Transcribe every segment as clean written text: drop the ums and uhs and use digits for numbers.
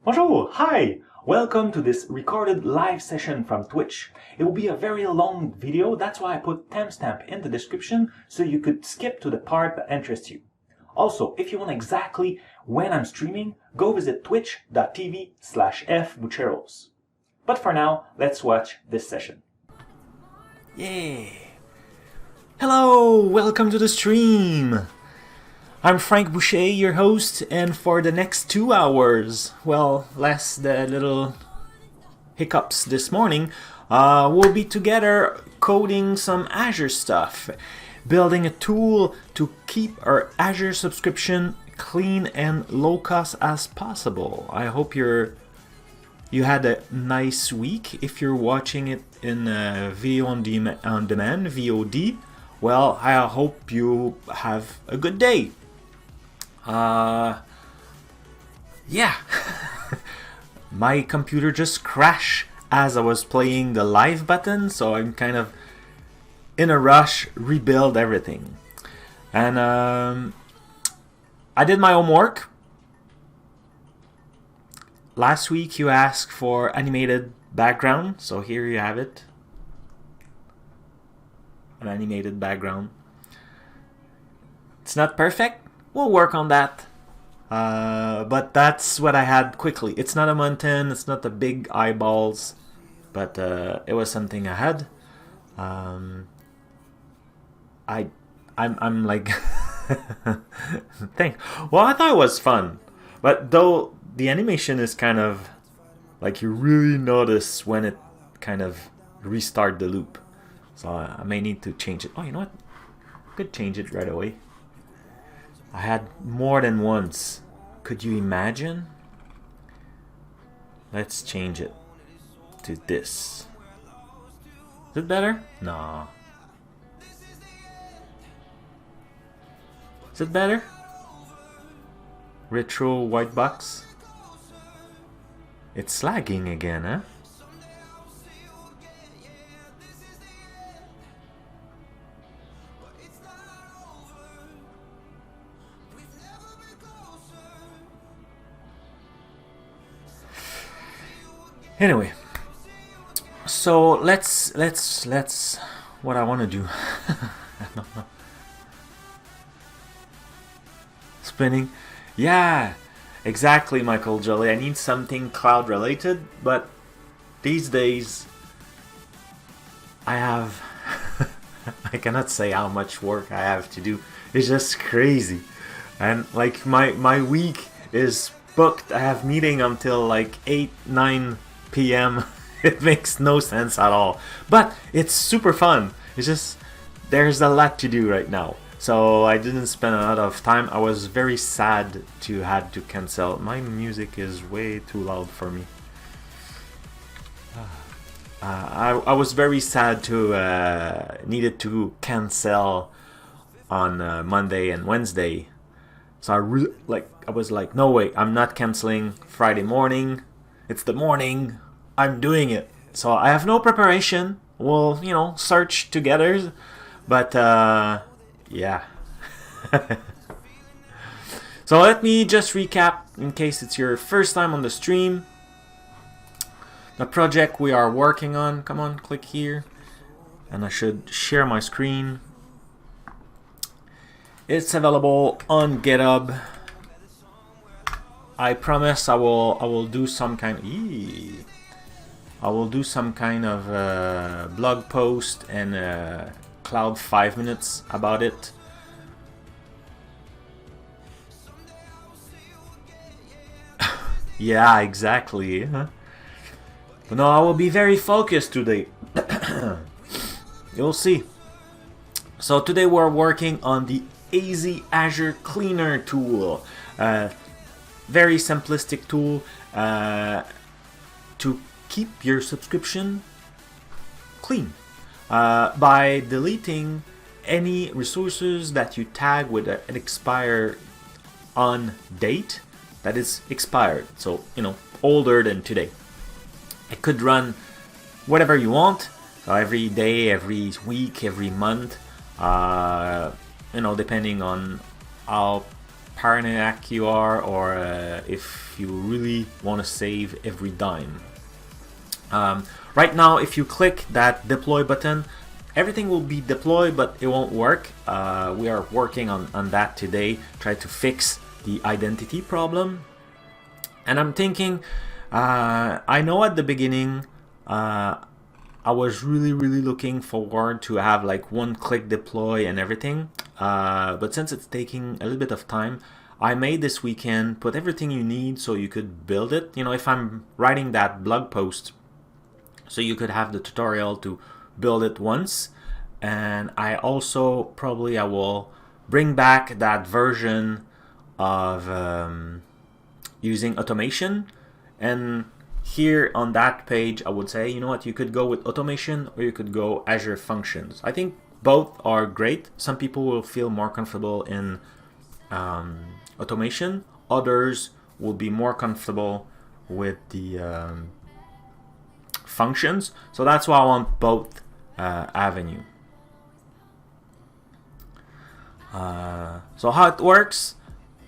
Bonjour, hi! Welcome to this recorded live session from Twitch. It will be a very long video, that's why I put timestamp in the description so you could skip to the part that interests you. Also, if you want exactly when I'm streaming, go visit twitch.tv/fbucheros. But for now, let's watch this session. Yeah! Hello! Welcome to the stream! I'm Frank Boucher, your host, and for the next 2 hours, well, less the little hiccups this morning, we'll be together coding some Azure stuff, building a tool to keep our Azure subscription clean and low cost as possible. I hope you had a nice week. If you're watching it in video on demand, VOD, well, I hope you have a good day. Yeah. My computer just crashed as I was playing the live button, so I'm kind of in a rush, rebuild everything. And I did my homework. Last week you asked for animated background, so here you have it. An animated background. It's not perfect. We'll work on that. But that's what I had quickly. It's not a mountain, it's not the big eyeballs, but it was something I had. I'm like well, I thought it was fun, but though the animation is kind of like you really notice when it kind of restart the loop. So I may need to change it. Oh, you know what? I could change it right away. I had more than once. Could you imagine? Let's change it to this. Is it better? No. Is it better? Retro white box. It's lagging again, huh? Anyway, so let's what I want to do. Spinning, yeah, exactly, Michael Jolly. I need something cloud related, but these days I have I cannot say how much work I have to do. It's just crazy, and like my week is booked. I have meeting until like 8-9 p.m. It makes no sense at all, but it's super fun. It's just there's a lot to do right now, so I didn't spend a lot of time. I was very sad to had to cancel. My music is way too loud for me. I was very sad to needed to cancel on Monday and Wednesday, so I was like, no way, I'm not canceling Friday morning. It's the morning, I'm doing it. So I have no preparation. We'll, search together. But, yeah. So let me just recap in case it's your first time on the stream. The project we are working on. Come on, click here. And I should share my screen. It's available on GitHub. I promise I will do some kind of blog post and cloud 5 minutes about it. Yeah, exactly. But no, I will be very focused today. You'll see. So today we're working on the AzSubcriptionCleaner tool. Very simplistic tool to keep your subscription clean by deleting any resources that you tag with an expire on date that is expired, so older than today. It could run whatever you want, so every day, every week, every month, depending on how paranoid you are, or if you really want to save every dime. Right now, if you click that deploy button, everything will be deployed, but it won't work. We are working on that today, try to fix the identity problem. And I'm thinking, I know at the beginning, I was really looking forward to have like one-click deploy and everything, but since it's taking a little bit of time, I made this weekend put everything you need so you could build it. You know, if I'm writing that blog post, so you could have the tutorial to build it once. And I also probably I will bring back that version of using automation. And here on that page, I would say, you know what, you could go with automation or you could go Azure Functions. I think both are great. Some people will feel more comfortable in automation. Others will be more comfortable with the functions. So that's why I want both avenue. So how it works,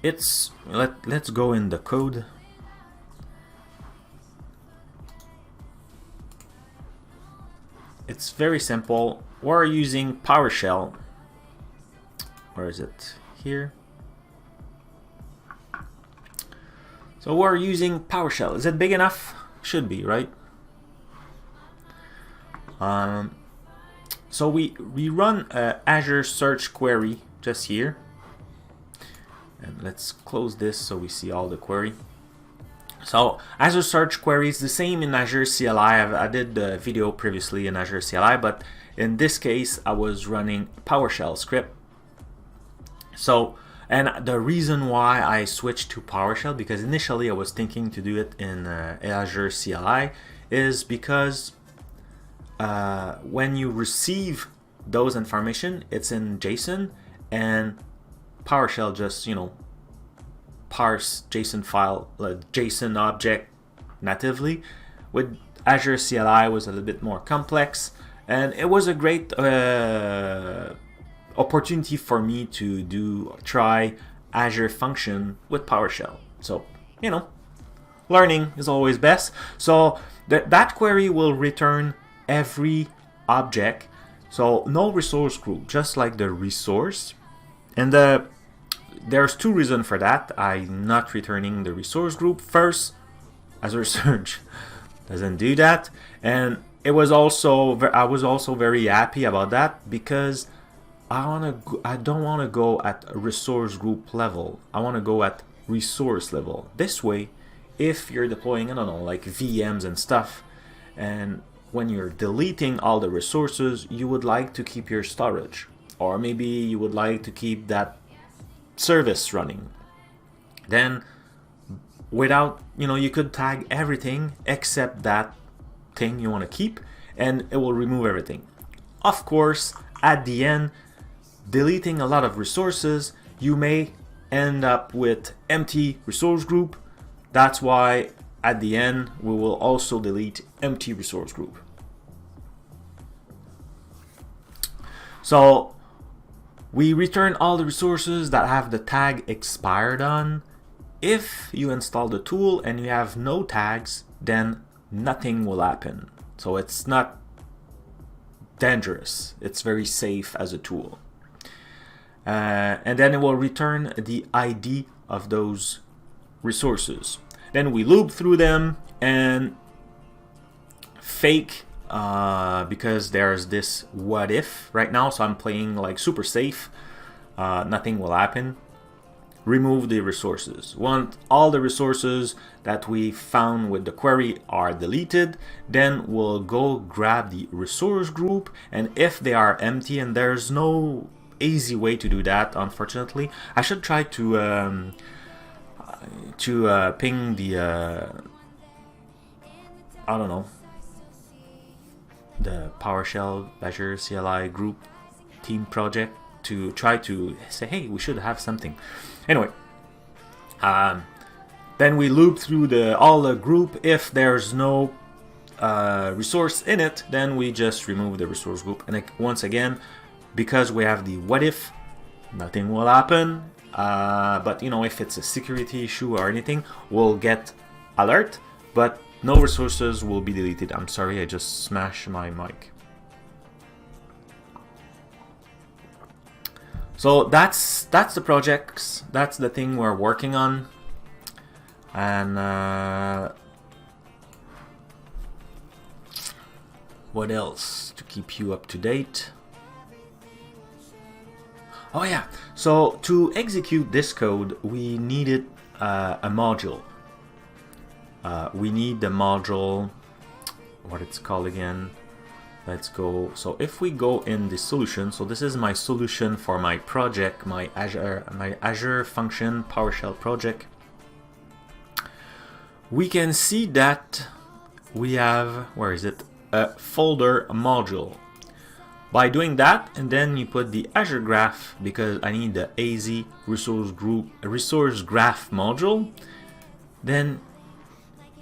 it's let's go in the code. It's very simple. We're using PowerShell. Where is it? Here. So we're using PowerShell. Is it big enough? Should be, right? So we run Azure search query just here. And let's close this so we see all the query. So Azure Search Query is the same in Azure CLI. I did the video previously in Azure CLI, but in this case I was running PowerShell script. So, and the reason why I switched to PowerShell, because initially I was thinking to do it in Azure CLI, is because when you receive those information, it's in JSON, and PowerShell just, you know, parse JSON file, JSON object natively. With Azure CLI was a little bit more complex, and it was a great opportunity for me to try Azure Function with PowerShell. So, you know, learning is always best. So that query will return every object. So no resource group, just like the resource. And there's two reasons for that. I'm not returning the resource group. First, Azure Search doesn't do that, and it was also I was also very happy about that, because I don't want to go at a resource group level. I want to go at resource level. This way, if you're deploying, I don't know, like VMs and stuff, and when you're deleting all the resources, you would like to keep your storage, or maybe you would like to keep that service running, then without, you know, you could tag everything except that thing you want to keep, and it will remove everything. Of course, at the end, deleting a lot of resources, you may end up with empty resource group. That's why at the end we will also delete empty resource group. So we return all the resources that have the tag expired on. If you install the tool and you have no tags, then nothing will happen. So it's not dangerous. It's very safe as a tool. And then it will return the ID of those resources. Then we loop through them and fake, because there's this what if right now, so I'm playing like super safe, nothing will happen. Remove the resources. Once all the resources that we found with the query are deleted, then we'll go grab the resource group, and if they are empty, and there's no easy way to do that, unfortunately, I should try to ping the I don't know, the PowerShell Azure CLI group team project, to try to say, hey, we should have something. Anyway, then we loop through all the group. If there's no resource in it, then we just remove the resource group. And once again, because we have the what if, nothing will happen. but you know, if it's a security issue or anything, we'll get alert, but no resources will be deleted. I'm sorry, I just smashed my mic. So that's the projects, that's the thing we're working on. And what else to keep you up to date? Oh yeah, so to execute this code, we needed a module. We need the module, what it's called again. Let's go. So if we go in the solution, so this is my solution for my project, my Azure Function PowerShell project. We can see that we have, where is it? A folder module. By doing that, and then you put the Azure Graph, because I need the AZ resource graph module, then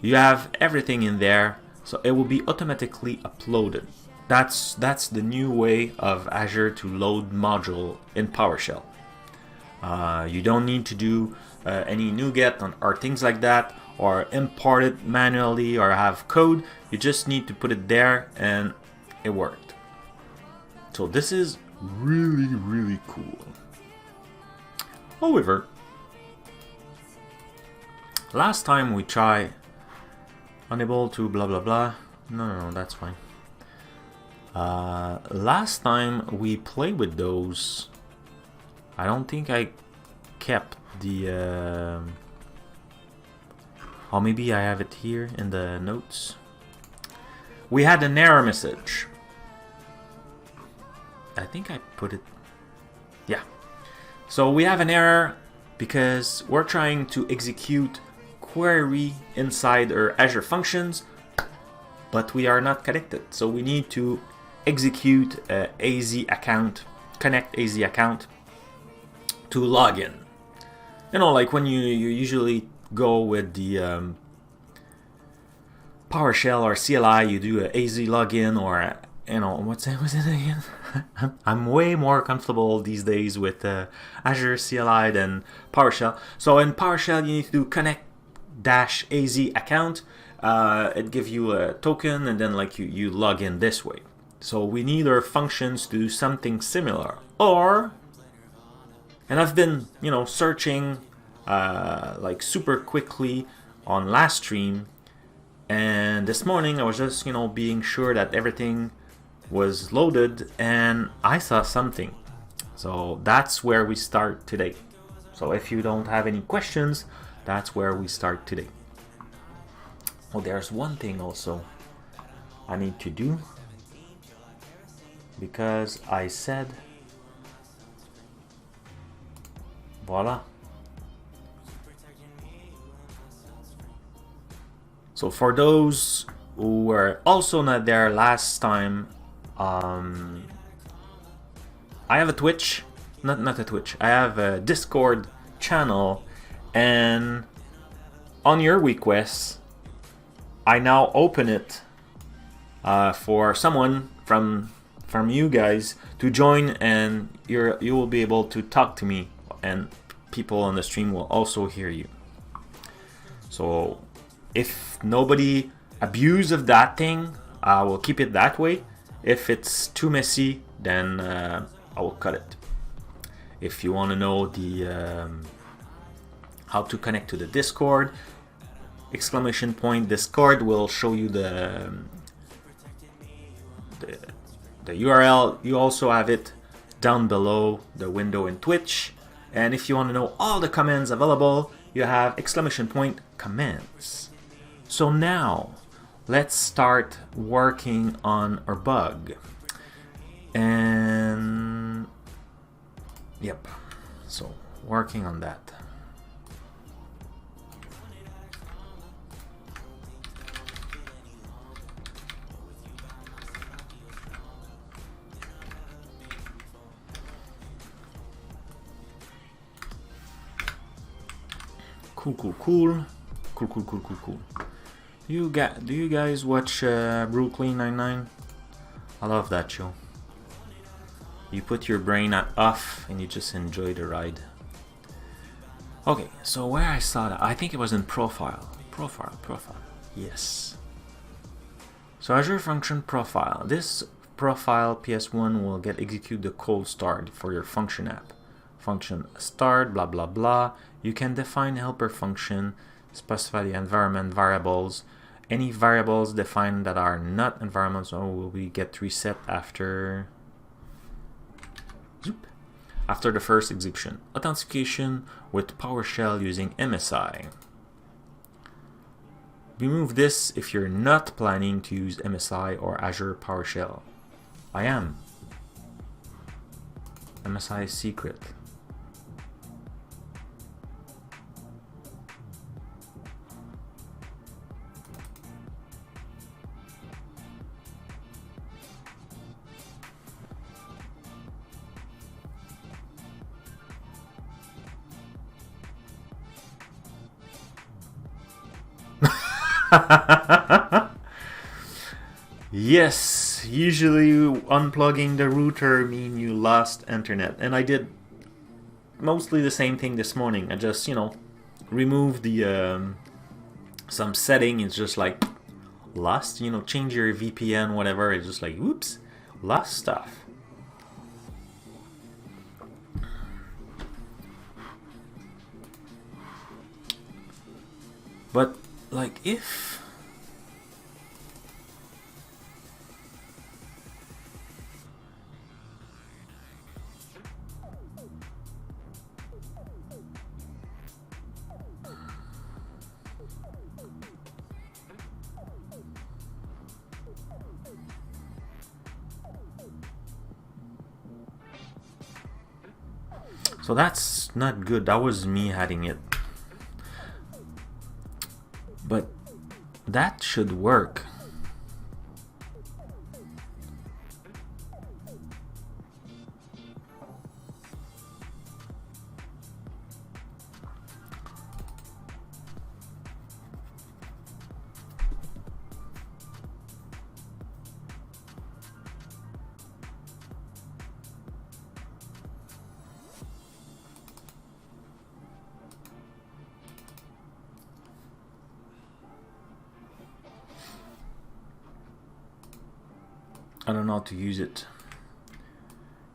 you have everything in there, so it will be automatically uploaded. That's the new way of Azure to load module in PowerShell. You don't need to do any NuGet or things like that, or import it manually or have code. You just need to put it there and it worked. So this is really cool. However, last time we tried unable to blah blah blah. No, that's fine. Last time we played with those, I don't think I kept the or maybe I have it here in the notes. We had an error message. I think I put it, yeah. So we have an error because we're trying to execute query inside our Azure functions, but we are not connected. So we need to execute AzAccount, Connect-AzAccount to log in. You know, like when you usually go with the PowerShell or CLI, you do a AZ login, or you know, what's it again? I'm way more comfortable these days with Azure CLI than PowerShell. So in PowerShell, you need to do Connect-AzAccount. It gives you a token, and then like you log in this way. So we need our functions to do something similar. Or, and I've been, you know, searching like super quickly on last stream, and this morning I was just, you know, being sure that everything was loaded, and I saw something. So that's where we start today. So if you don't have any questions, that's where we start today. Oh, there's one thing also I need to do, because I said, voila. So for those who were also not there last time, I have a Twitch, not a Twitch, I have a Discord channel, and on your requests, I now open it for someone from you guys to join, and you will be able to talk to me, and people on the stream will also hear you. So if nobody abuse of that thing, I will keep it that way. If it's too messy, then I will cut it. If you want to know the how to connect to the Discord, !Discord will show you the URL. You also have it down below the window in Twitch. And if you want to know all the commands available, you have !Commands. So now let's start working on our bug. And yep, so working on that. Cool. Do you guys watch Brooklyn Nine-Nine? I love that show. You put your brain off and you just enjoy the ride. Okay, so where I saw that, I think it was in profile. Profile. Yes. So Azure Function profile. This profile PS1 will get execute the cold start for your function app. Function start, blah blah blah. You can define helper function, specify the environment variables. Any variables defined that are not environments will get reset after the first execution. Authentication with PowerShell using MSI. Remove this if you're not planning to use MSI or Azure PowerShell. I am. MSI is secret. Yes, usually unplugging the router mean you lost internet, and I did mostly the same thing this morning. I just, removed the some setting. It's just like lost, change your VPN, whatever. It's just like, whoops, lost stuff. But like if so that's not good. That was me adding it. But that should work. I don't know how to use it.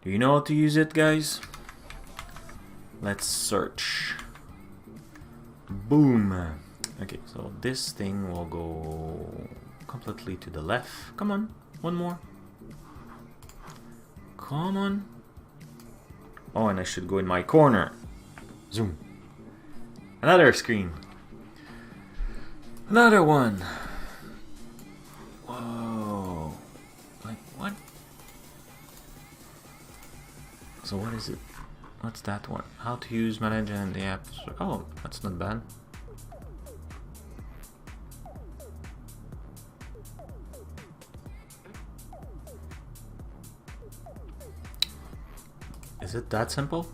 Do you know how to use it, guys? Let's search. Boom. Okay, so this thing will go completely to the left. Come on, one more. Come on. Oh, and I should go in my corner. Zoom. Another screen. Another one. Whoa. Like, what? So what is it? What's that one? How to use, manage, and the apps. Oh, that's not bad. Is it that simple?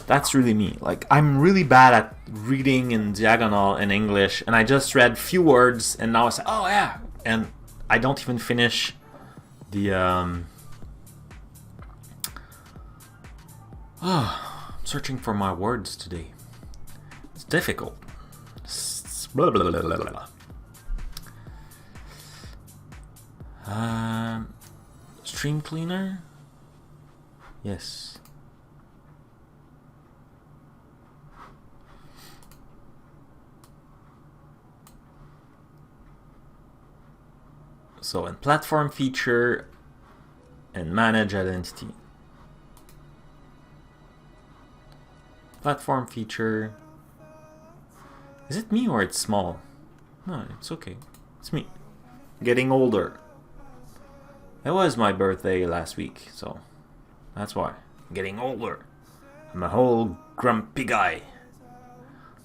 That's really me. Like, I'm really bad at reading in diagonal in English, and I just read few words, and now I say, oh yeah, and I don't even finish the I'm searching for my words today. It's difficult. Blah, blah, blah, blah, blah. Stream cleaner? Yes. So in platform feature and manage identity. Platform feature. Is it me or it's small? No, it's okay. It's me. Getting older. It was my birthday last week, so that's why. Getting older. I'm a whole grumpy guy.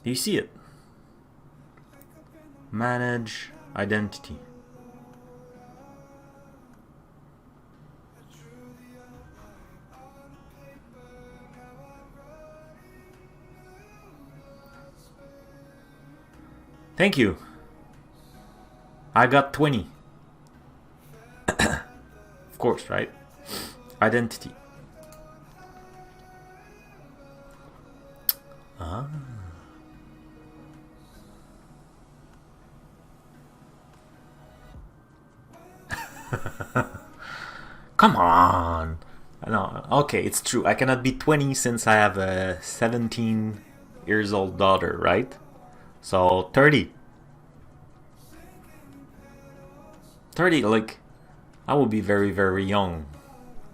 Do you see it? Manage identity. Thank you. I got 20. Of course, right? Identity. Ah. Come on. No, okay, it's true. I cannot be 20 since I have a 17 years old daughter, right? So 30. 30, like, I will be very, very young.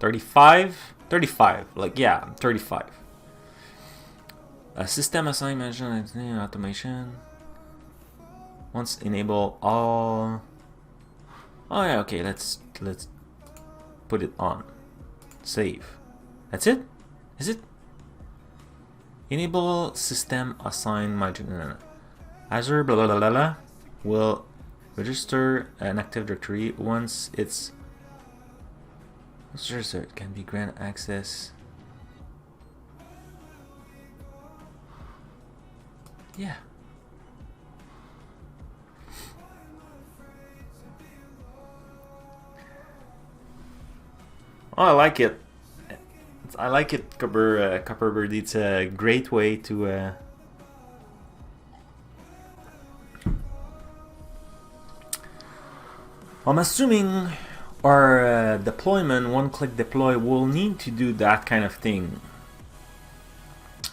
35? 35, like, yeah, I'm 35. System assignment automation. Once enable all. Oh yeah, okay, let's put it on. Save. That's it? Is it? Enable system assign margin. Azure blah blah blah blah blah will register an Active Directory once it's registered. Can be grant access. Yeah. Oh, I like it. I like it, Copperbird. It's a great way to. I'm assuming our deployment, one-click deploy, will need to do that kind of thing.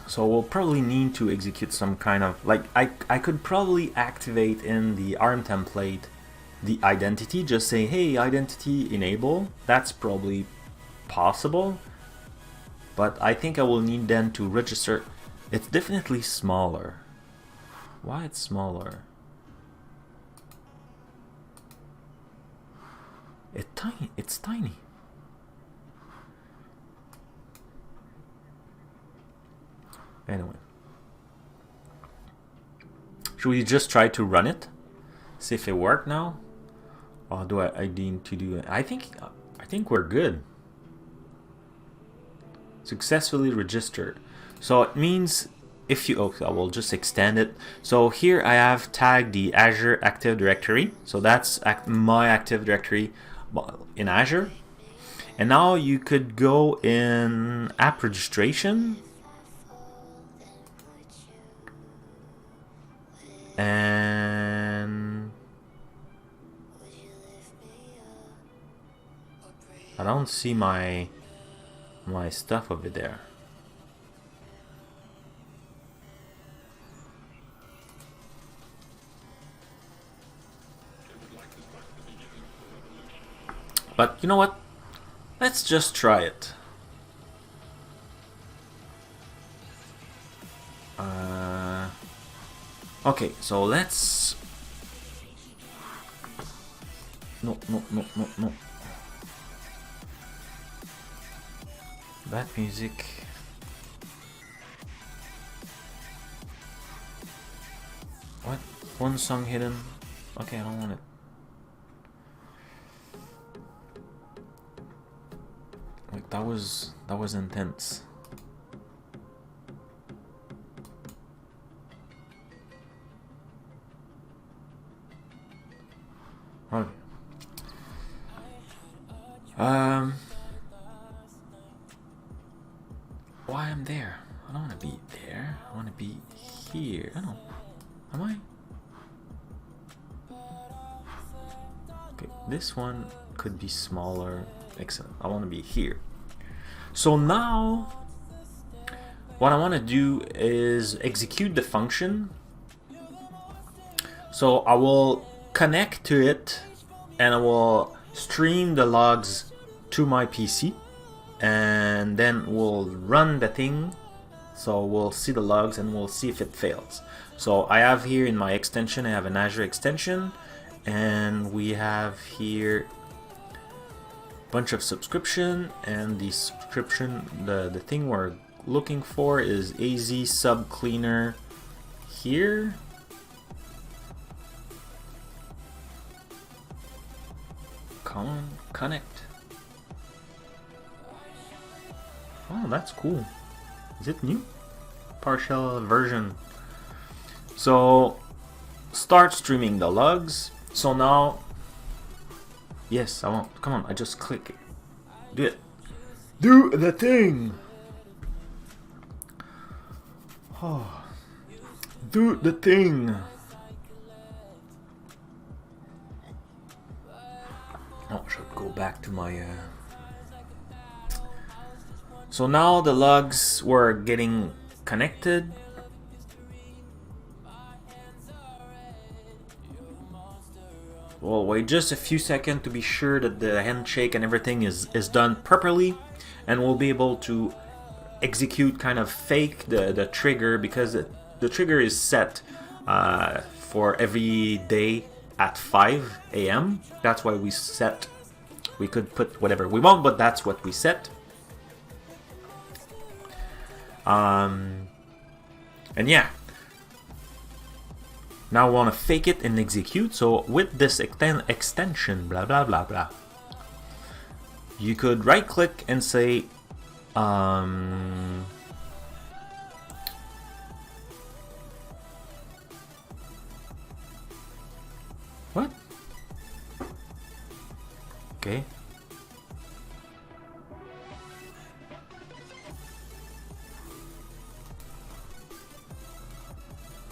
So we'll probably need to execute some kind of, like, I could probably activate in the ARM template the identity, just say, hey, identity enable. That's probably possible, but I think I will need then to register. It's definitely smaller. Why it's smaller? It's tiny. Anyway, should we just try to run it? See if it worked now? Or do I need to do it? I think we're good. Successfully registered. So it means if you, okay, I will just extend it. So here I have tagged the Azure Active Directory. So that's my Active Directory in Azure. And now you could go in app registration. And I don't see my stuff over there. But you know what? Let's just try it. Okay, so let's. No. Bad music. What? One song hidden? Okay, I don't want it. Like that was intense. Okay. Why I'm there? I don't want to be there. I want to be here. I don't. Am I? Okay, this one could be smaller. Excellent. I want to be here. So now, what I want to do is execute the function. So I will connect to it, and I will stream the logs to my PC, and then we'll run the thing. So we'll see the logs and we'll see if it fails. So I have here in my extension, I have an Azure extension, and we have here a bunch of subscription, and the subscription, the thing we're looking for is AzSubcriptionCleaner here. Come on, connect. Oh, that's cool. Is it new? PowerShell version. So start streaming the logs. So now, yes, I want. Come on, I just click it. Do it. Do the thing. Oh. Do the thing. Oh, I should go back to my... So now the logs were getting connected. We'll wait just a few seconds to be sure that the handshake and everything is done properly, and we'll be able to execute kind of fake the trigger, because the trigger is set for every day at 5 a.m. That's why we set, we could put whatever we want, but that's what we set. And yeah, now we want to fake it and execute. So with this extension, blah blah blah blah, you could right click and say what? Okay.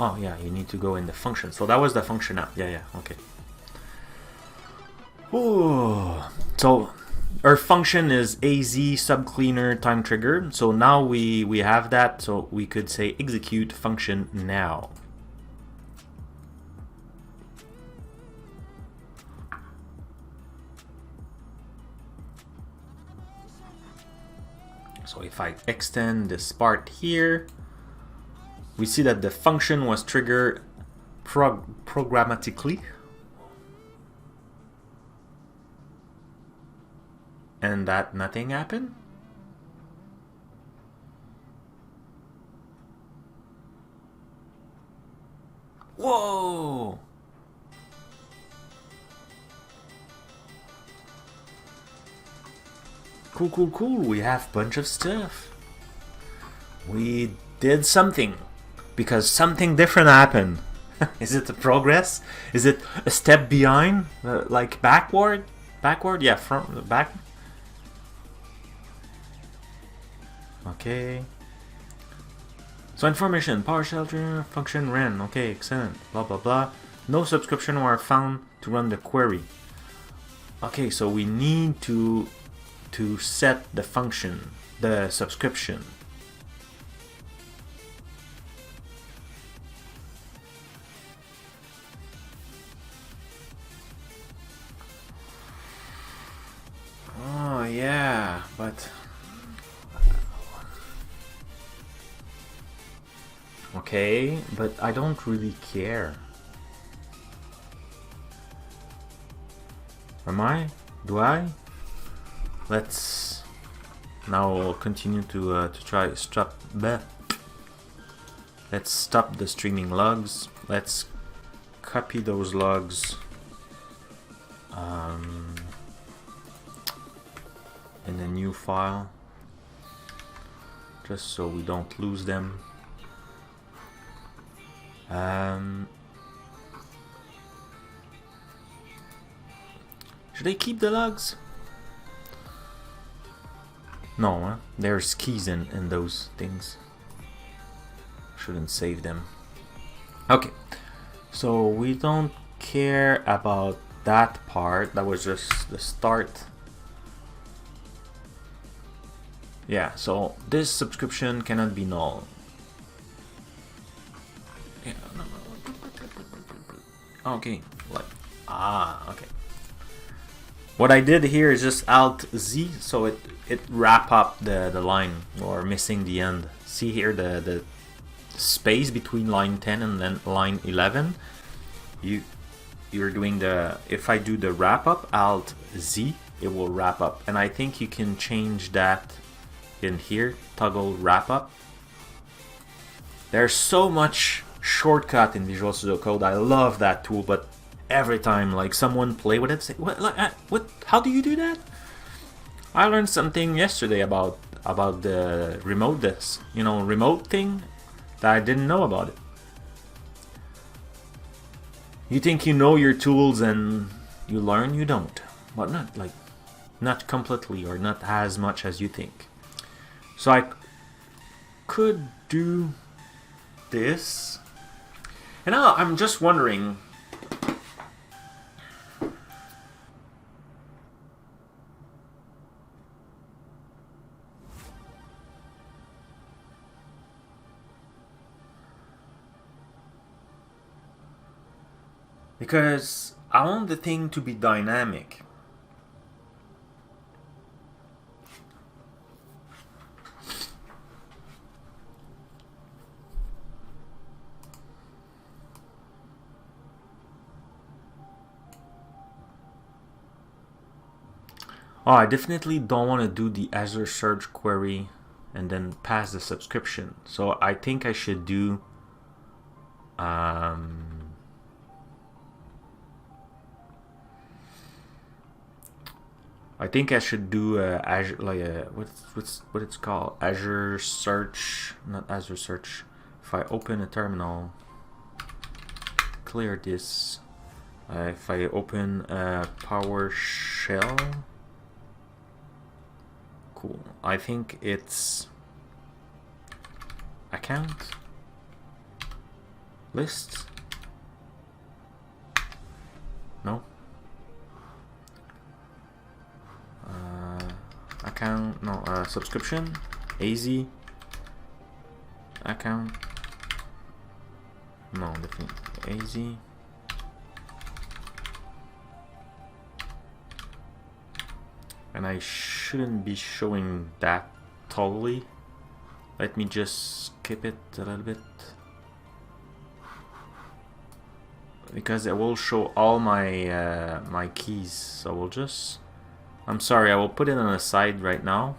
Oh yeah, you need to go in the function. So that was the function app. Yeah, okay. Ooh. So our function is AzSubcriptionCleaner time trigger. So now we have that. So we could say execute function now. So if I extend this part here, we see that the function was triggered programmatically, and that nothing happened. Whoa! Cool. We have a bunch of stuff. We did something. Because something different happened. Is it a progress? Is it a step behind? Like backward? Backward? Yeah, from back. Okay. So information, PowerShell Azure Function ran. Okay, excellent. Blah blah blah. No subscription were found to run the query. Okay, so we need to set the function, the subscription. Oh yeah, but okay, but I don't really care. Am I? Do I? Let's now continue to try stop. Let's stop the streaming logs. Let's copy those logs in a new file, just so we don't lose them. Should I keep the logs? No, huh? There's keys in those things. Shouldn't save them. Okay, so we don't care about that part. That was just the start. Yeah, so this subscription cannot be null. Yeah, no. Okay, like, okay. What I did here is just Alt Z, so it wrap up the line, or missing the end. See here the space between line 10 and then line 11. You're doing the, if I do the wrap up, Alt Z, it will wrap up. And I think you can change that in here, toggle wrap up. There's so much shortcut in Visual Studio Code. I love that tool, but every time like someone play with it, say, what? How do you do that? I learned something yesterday about the remote this, remote thing that I didn't know about it. You think you know your tools and you learn, you don't. But not like not completely or not as much as you think. So I could do this, and now I'm just wondering, because I want the thing to be dynamic. Oh, I definitely don't want to do the Azure search query and then pass the subscription. So I think I should do I think I should do Azure, like what it's called, Azure Search, not Azure Search. If I open a terminal, clear this. If I open PowerShell, cool. I think it's account list. No. Account, no, subscription, AZ account, no, definitely AZ. And I shouldn't be showing that totally. Let me just skip it a little bit, because it will show all my my keys. So we'll just, I'm sorry, I will put it on the side right now.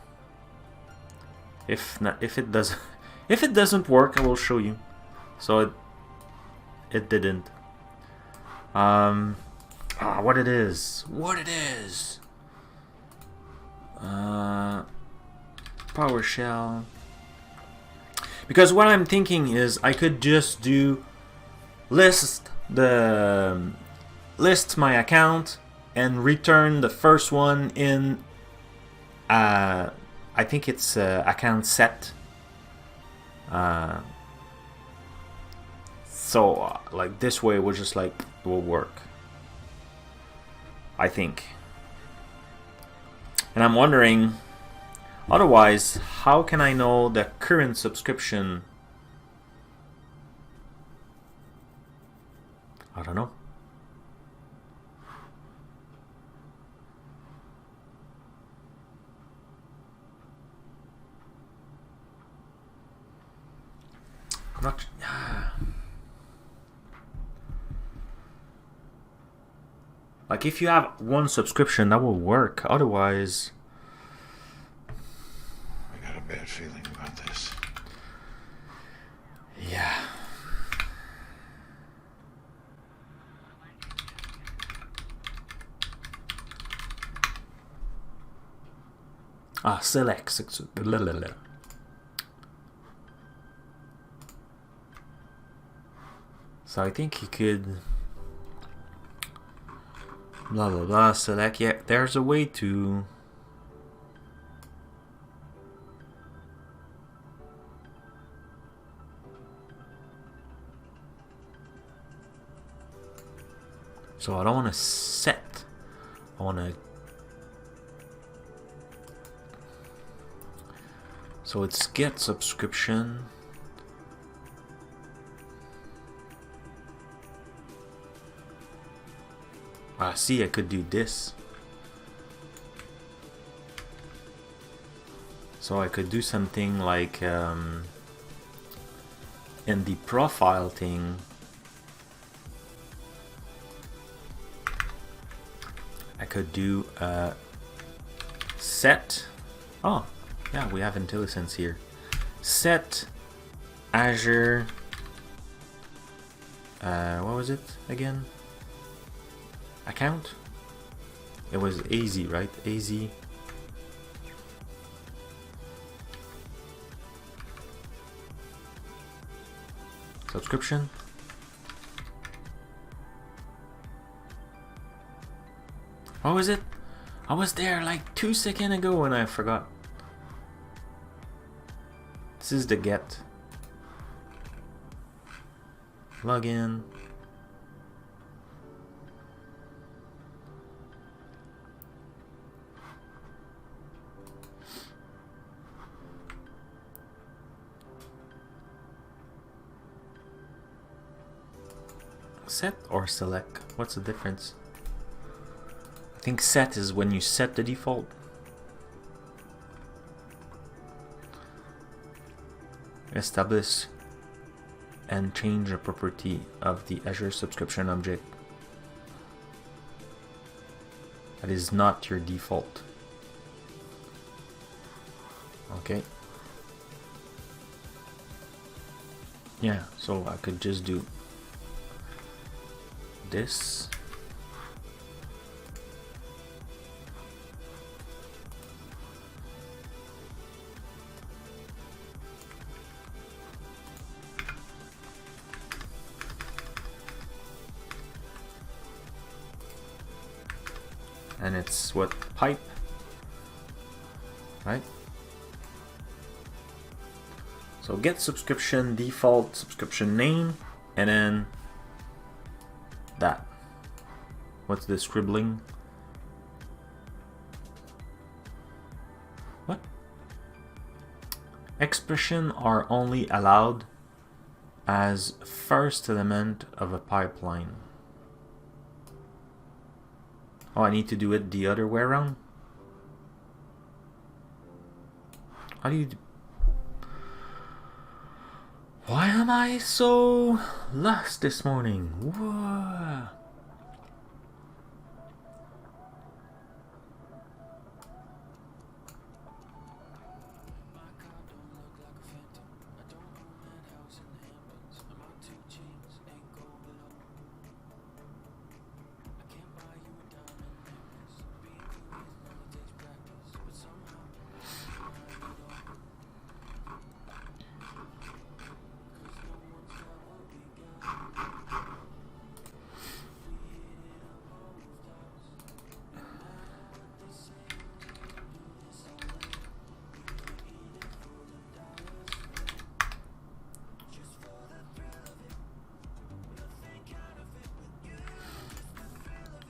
If not, if it doesn't work, I will show you. So it didn't. What it is? PowerShell. Because what I'm thinking is I could just do list my account and return the first one in I think it's account set. So like this way we'll just like it will work, I think. And I'm wondering, otherwise, how can I know the current subscription? I don't know. I'm not. Like if you have one subscription, that will work. Otherwise, I got a bad feeling about this. Yeah. Select. So I think you could blah blah blah select. Yeah, there's a way to so I don't want to set, I want to, so it's get subscription. See, I could do this. So I could do something like in the profile thing, I could do set. Oh, yeah, we have IntelliSense here. Set Azure. What was it again? Account. It was AZ, right? AZ. Subscription. What was it? I was there like 2 seconds ago and I forgot. This is the get. Login. Set or select? What's the difference? I think set is when you set the default. Establish and change a property of the Azure Subscription object that is not your default. Okay. Yeah, so I could just do this. And it's what? Pipe, right? So get subscription default subscription name, and then that. What's the scribbling? What? Expressions are only allowed as first element of a pipeline. Oh, I need to do it the other way around? How do you... Why am I so lost this morning? Whoa.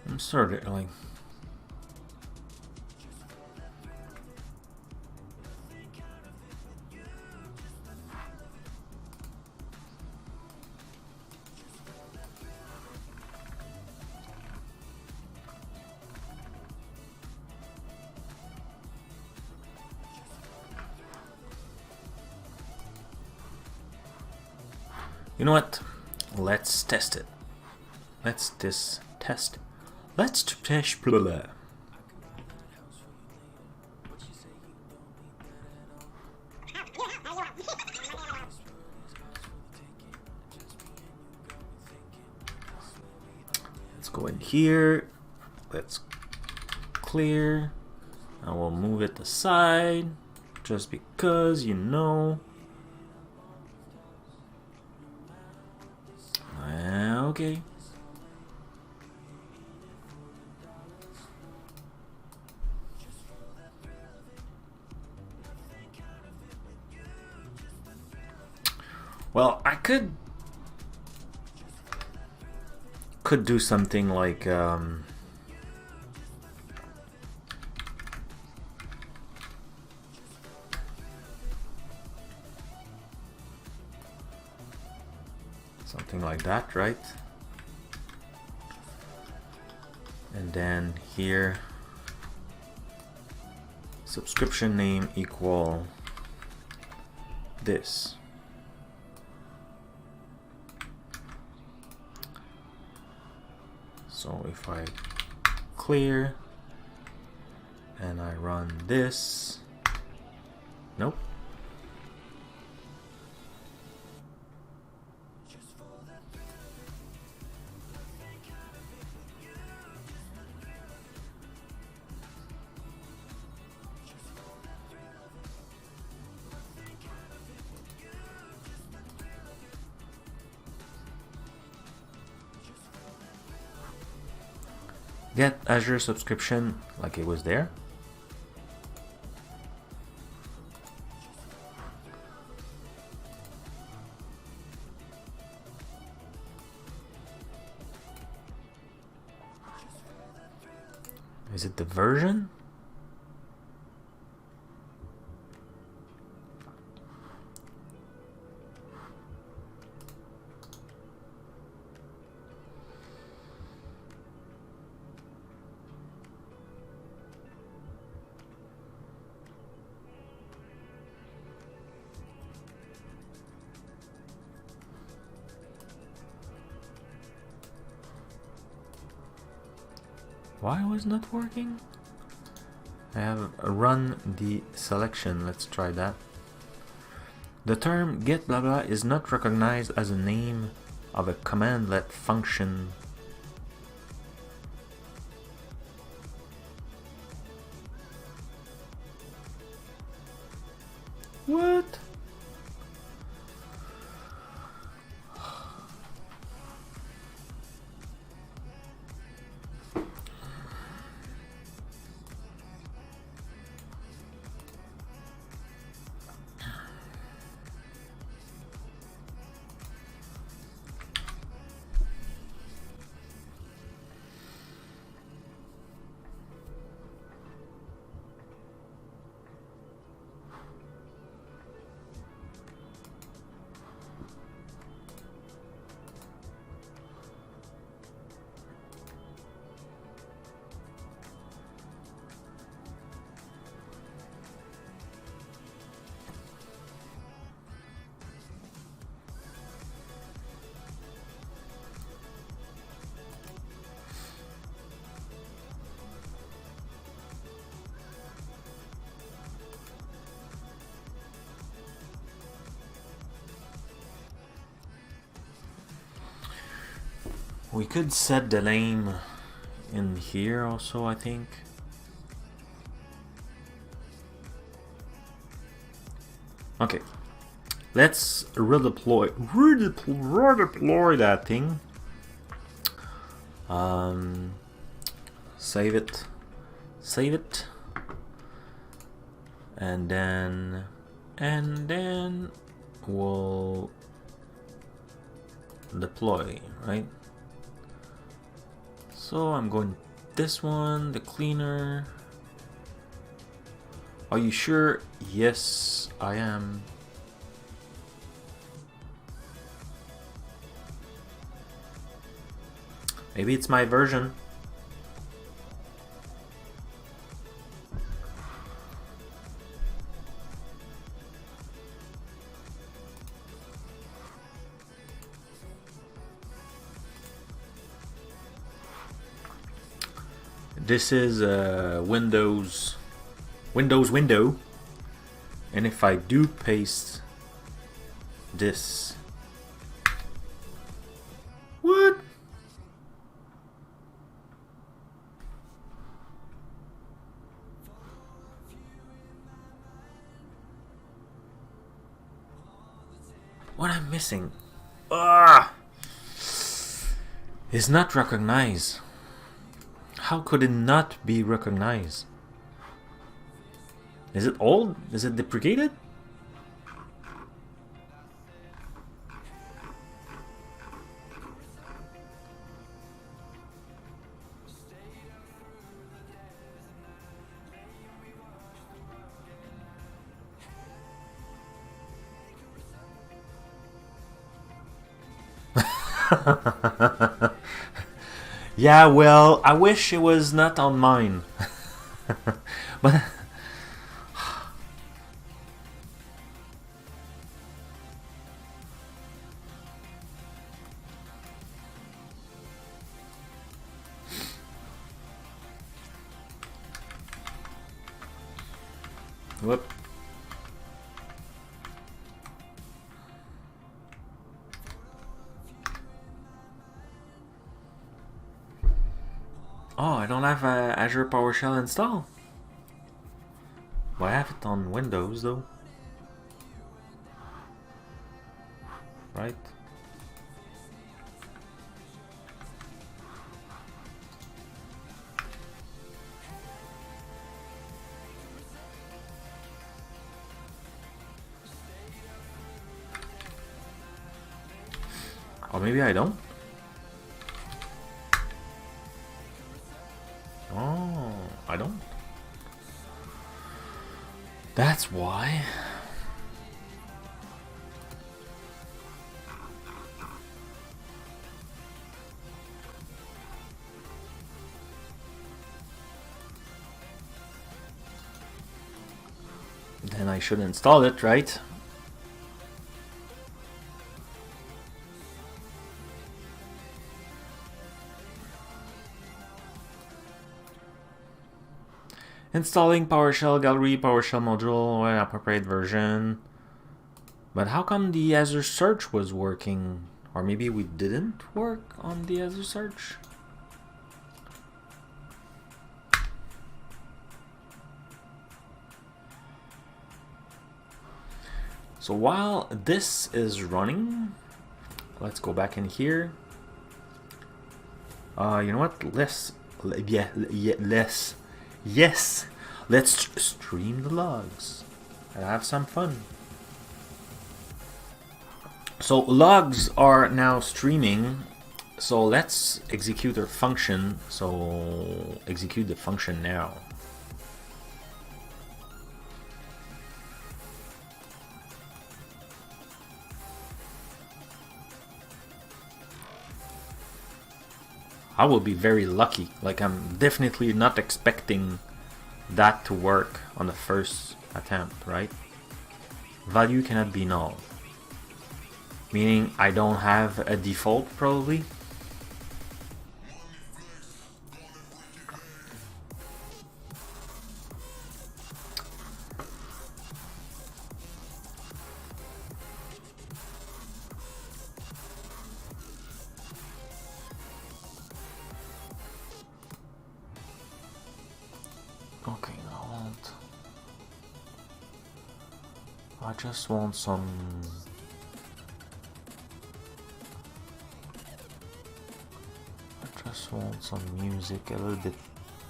I'm sort of like... You know what? Let's test it. Let's test. Let's test. Blah, blah. Let's go in here. Let's clear. I will move it aside just because, you know. Okay. Well, I could do something like something like that, right? And then here, subscription name equal this. So if I clear and I run this, nope. Get Azure Subscription, like it was there. Is it the version? Why was not working? I have run the selection. Let's try that. The term get blah blah is not recognized as a name of a commandlet function. What? We could set the name in here also, I think. Okay, let's redeploy that thing. Save it, and then we'll deploy, right? So I'm going this one, the cleaner. Are you sure? Yes, I am. Maybe it's my version. This is a Windows window, and if I do paste this, what? What I'm missing? Ah, is not recognized. How could it not be recognized? Is it old? Is it deprecated? Yeah, well, I wish it was not on mine. But whoop. Oh, I don't have Azure PowerShell installed. Well, I have it on Windows though. Right? Or maybe I don't. Oh, I don't. That's why. Then I should install it, right? Installing PowerShell Gallery, PowerShell module, appropriate version. But how come the Azure search was working? Or maybe we didn't work on the Azure search? So while this is running, let's go back in here. You know what? Yes, let's stream the logs and have some fun. So logs are now streaming. So let's execute our function. So execute the function now. I will be very lucky. Like, I'm definitely not expecting that to work on the first attempt, right? Value cannot be null. Meaning I don't have a default, probably. Okay, I just want some. I just want some music a little bit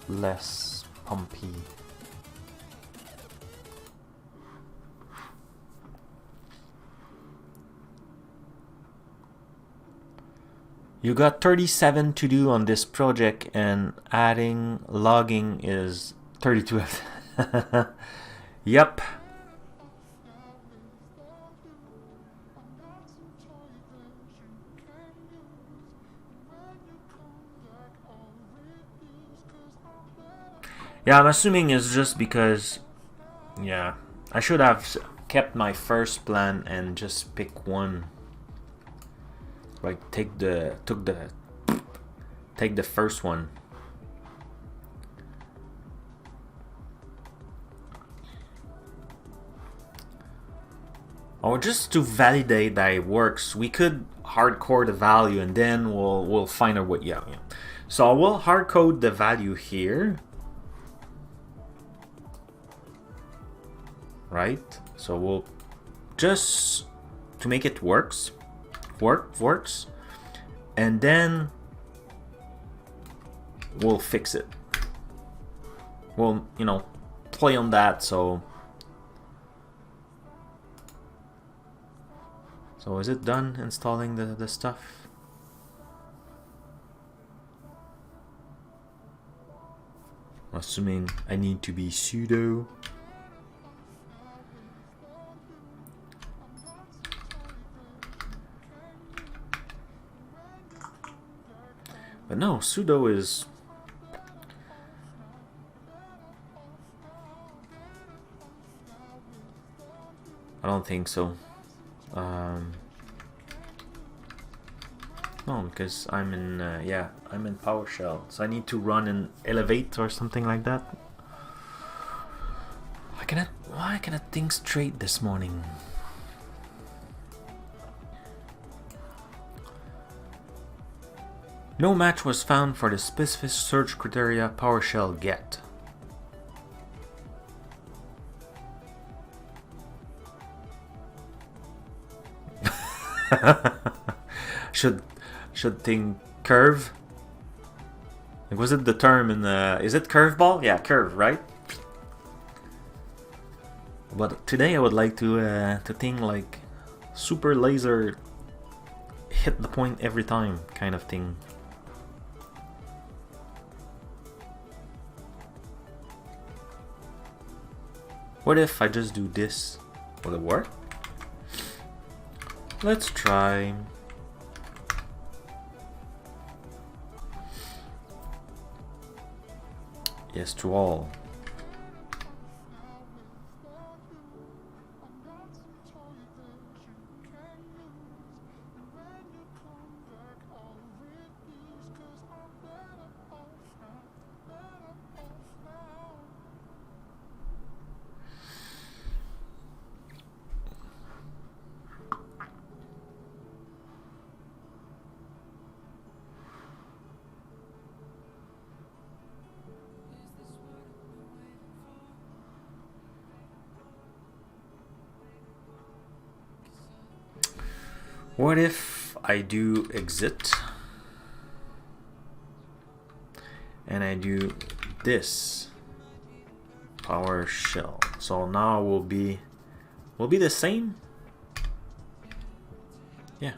less pumpy. You got 37 to do on this project, and adding logging is 32. Yep. Yeah, I'm assuming it's just because, yeah, I should have kept my first plan and just pick one. Like take the first one. Or just to validate that it works, we could hardcode the value and then we'll find out what. Yeah. So I will hardcode the value here. Right? So we'll just to make it works, and then we'll fix it. We'll, play on that. So is it done installing the stuff? Assuming I need to be sudo. But no, sudo is... I don't think so. No, because I'm in, I'm in PowerShell. So I need to run in Elevate or something like that. Why can I think straight this morning? No match was found for the specific search criteria PowerShell get. should thing curve? Like, was it the term in the? Is it curveball? Yeah, curve, right? But today I would like to think like super laser hit the point every time kind of thing. What if I just do this? Will it work? Let's try. Yes to all. What if I do exit and I do this PowerShell? So now will be the same. Yeah.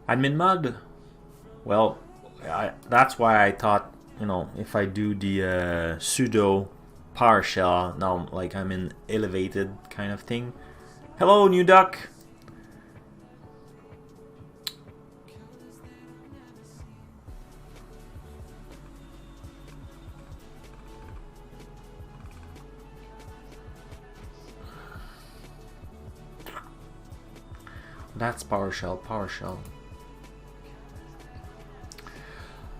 Admin mode. Well, that's why I thought, you know, if I do the sudo PowerShell, now like I'm in elevated kind of thing. Hello, new duck. That's PowerShell.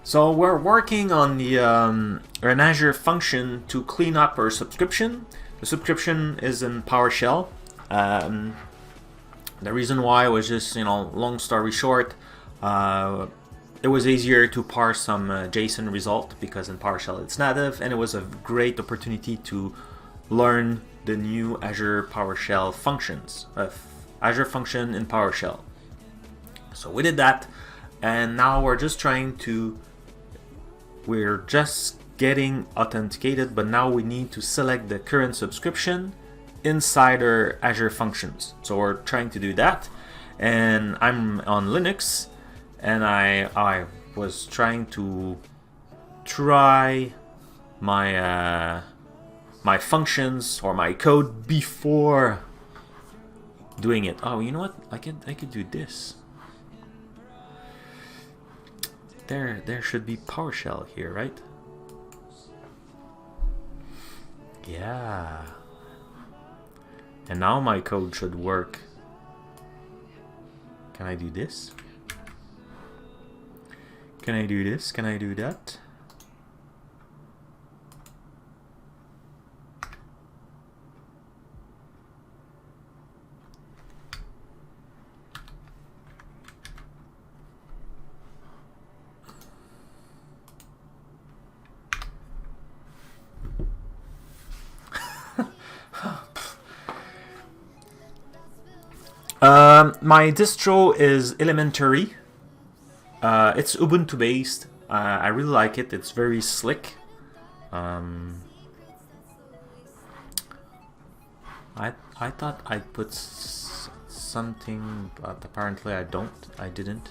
So we're working on the an Azure function to clean up our subscription. The subscription is in PowerShell. The reason why was just, you know, long story short, it was easier to parse some JSON result because in PowerShell it's native, and it was a great opportunity to learn the new Azure PowerShell functions, Azure function in PowerShell. So we did that, and now we're just getting authenticated, but now we need to select the current subscription inside our Azure functions. So we're trying to do that, and I'm on Linux, and I was trying to try my my functions or my code before doing it. Oh, you know what? I could do this. There should be PowerShell here, right? Yeah. And now my code should work. Can I do this? Can I do this? Can I do that? My distro is Elementary. It's Ubuntu based. I really like it. It's very slick. I thought I'd put something, but apparently I didn't.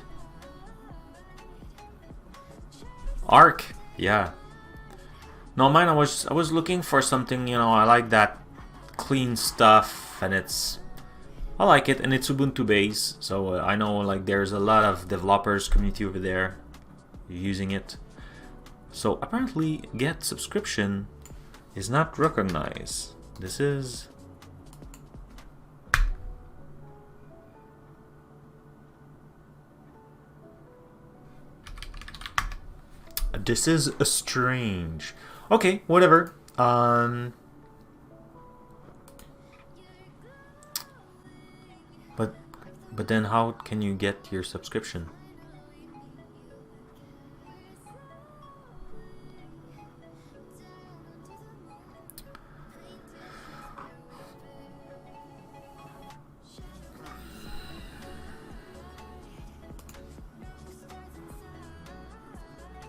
Arc, yeah. No, mine. I was looking for something. You know, I like that clean stuff, and I like it, and it's Ubuntu based. So I know like there's a lot of developers community over there using it. So apparently, get subscription is not recognized. This is. This is strange. Okay, whatever. But then how can you get your subscription?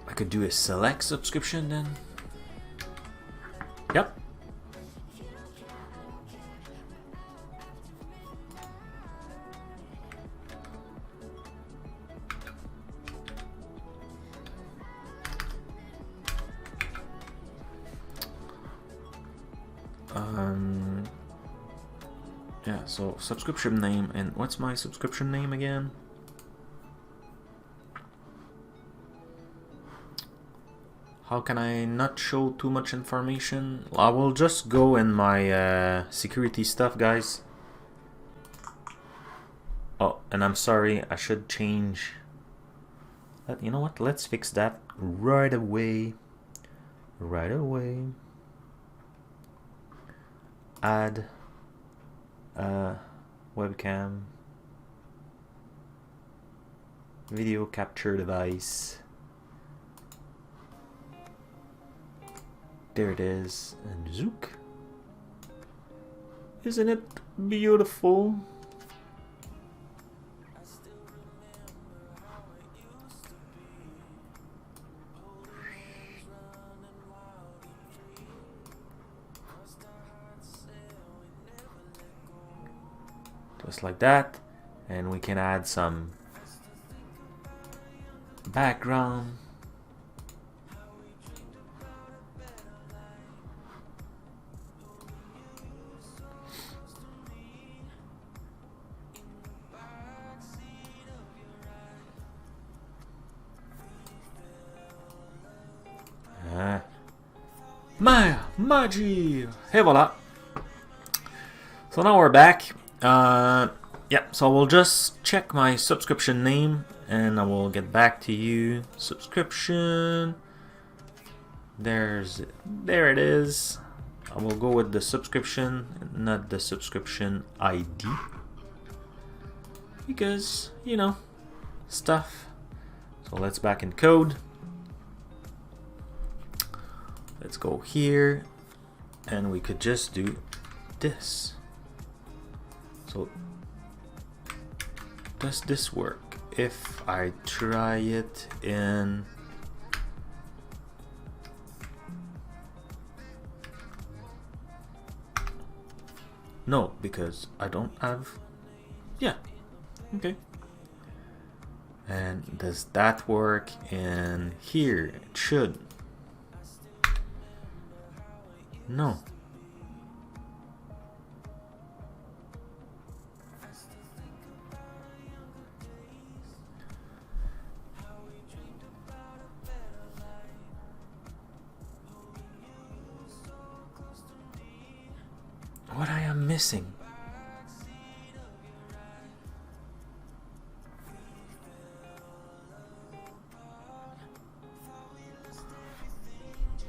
I could do a select subscription then. Yep. Yeah, so subscription name, and what's my subscription name again? How can I not show too much information? I will just go in my security stuff, guys. Oh, and I'm sorry, I should change. You know what? Let's fix that right away. Right away. Add webcam, video capture device. There it is, and zook. Isn't it beautiful? Just like that, and we can add some background. Magie! Hey, voila! So now we're back. Yeah, so we'll just check my subscription name and I will get back to you. Subscription. There it is. I will go with the subscription, not the subscription ID. Because, you know, stuff. So let's back in code. Let's go here. And we could just do this. So does this work if I try it in no, because I don't have, yeah, okay. And does that work in here? It should. No. What I am missing?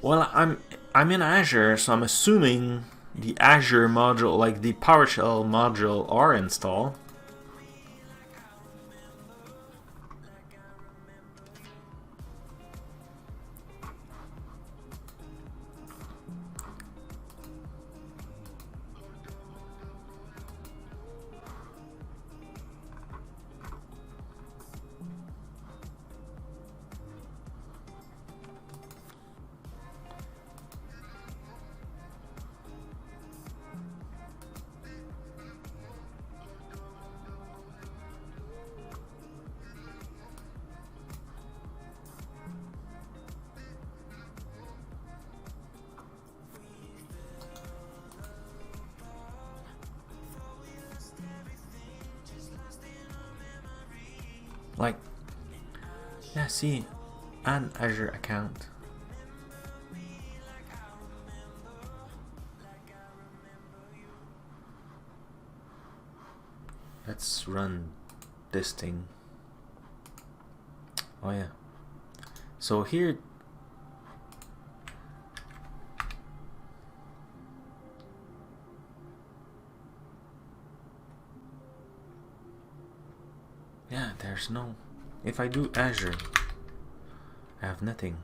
Well, I'm in Azure, so I'm assuming the Azure module, like the PowerShell module, are installed. Like, yeah, see, add Azure account. Let's run this thing. Oh yeah. So here, yeah, there's no, if I do Azure, I have nothing.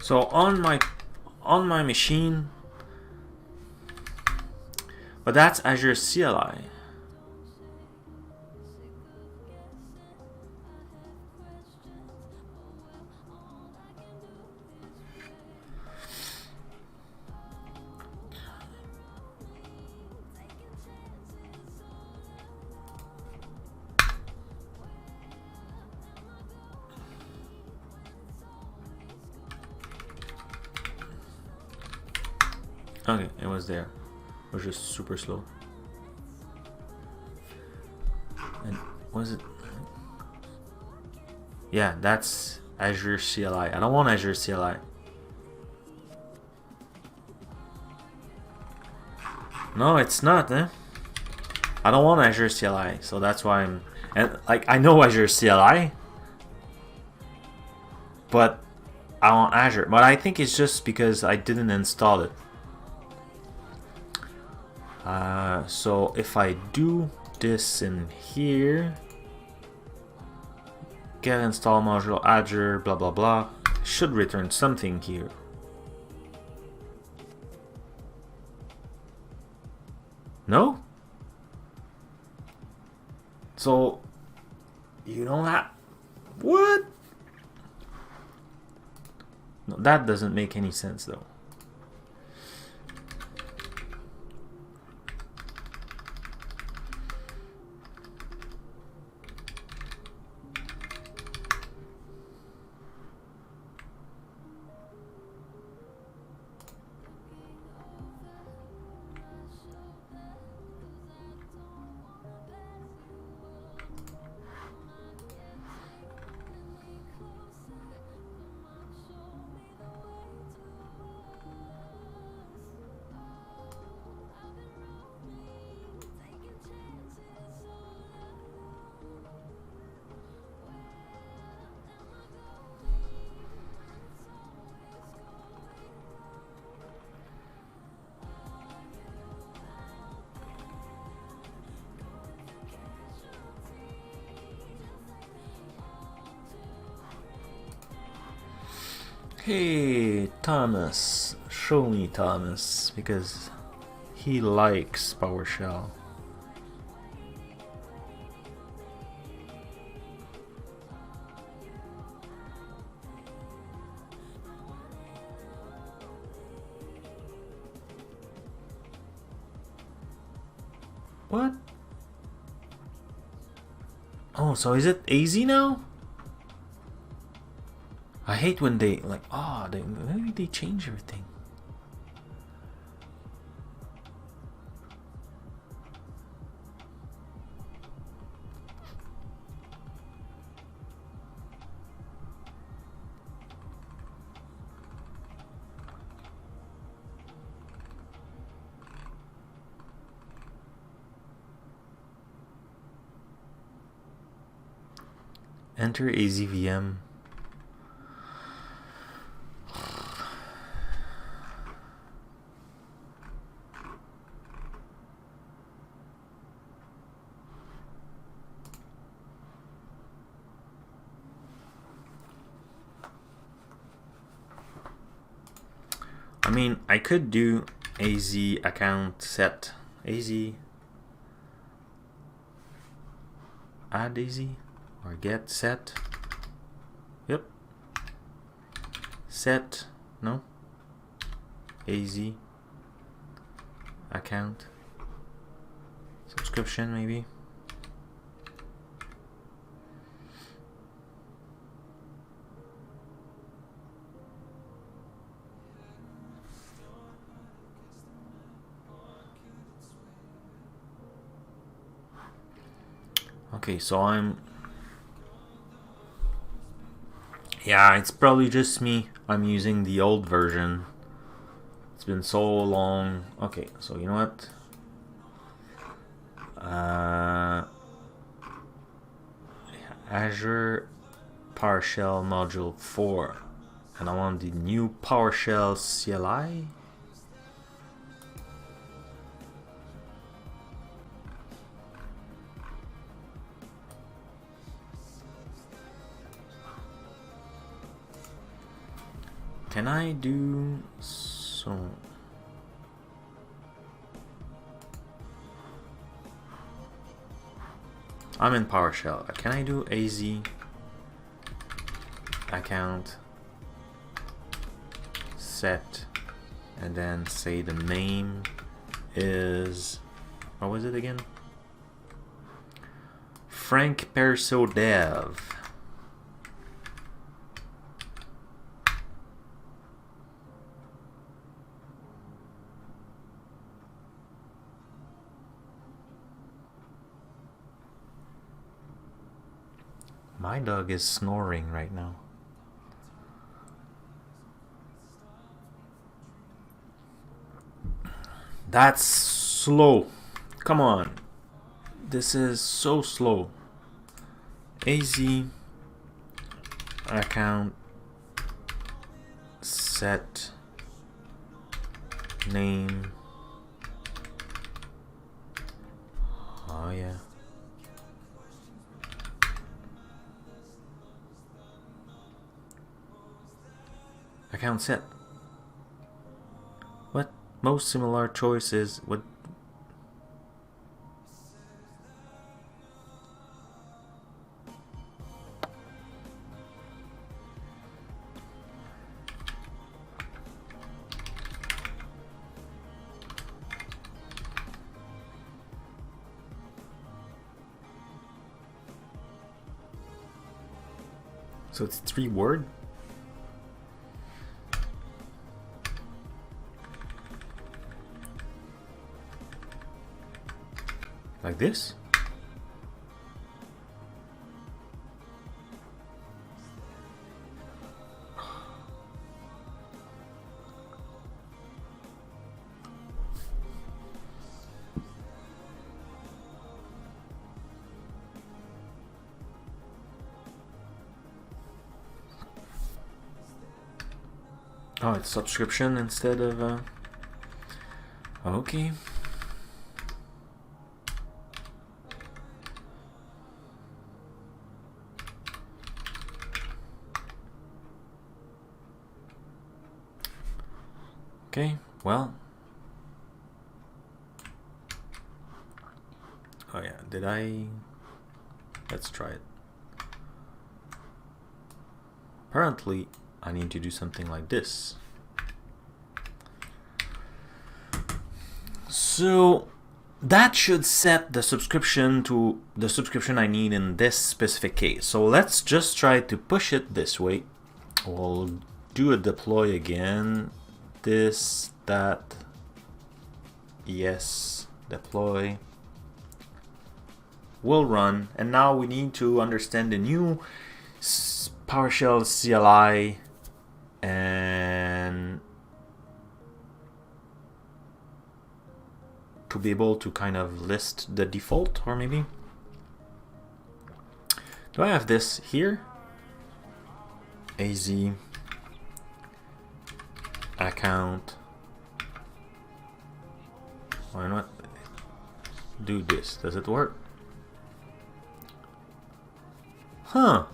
So on my machine, but that's Azure CLI. Okay, it was there. It was just super slow. And was it? Yeah, that's Azure CLI. I don't want Azure CLI. No, it's not, eh? I don't want Azure CLI, so that's why I'm, and like, I know Azure CLI, but I want Azure. But I think it's just because I didn't install it. So if I do this in here, get install module Azure, blah blah blah, should return something here. No? So you don't have, what? No, that doesn't make any sense though. Hey, Thomas, show me Thomas, because he likes PowerShell. What? Oh, so is it AZ now? I hate when they like, oh, maybe they change everything. Enter AZVM. I mean, I could do AZ account set AZ add AZ or get set. Yep. Set, no. AZ account subscription maybe. Okay, so yeah, it's probably just me. I'm using the old version. It's been so long. Okay, so you know what? Azure PowerShell module 4, and I want the new PowerShell CLI. Can I do so? I'm in PowerShell. Can I do AzAccount set and then say the name is, what was it again? Frank Perso Dev. My dog is snoring right now. That's slow. Come on. This is so slow. AzAccount set name. Oh yeah. Account set. What? Most similar choices. What? So it's 3 word. Like this? Oh, it's subscription instead of okay. Okay, well. Oh yeah, did I? Let's try it. Apparently, I need to do something like this. So that should set the subscription to the subscription I need in this specific case. So let's just try to push it this way. We'll do a deploy again. This, that, yes, deploy. Will run, and now we need to understand the new PowerShell CLI and to be able to kind of list the default, or maybe. Do I have this here? AzAccount. Why not do this? Does it work? Huh.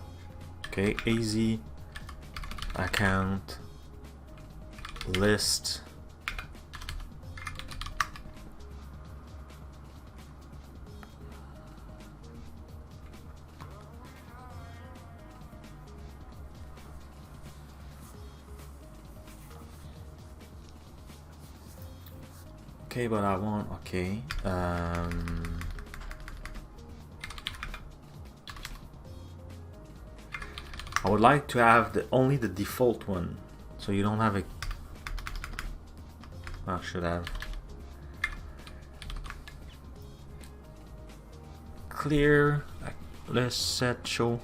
Okay, AzAccount list. Okay, but I want, okay. I would like to have only the default one, so you don't have a. I should have clear let's set show.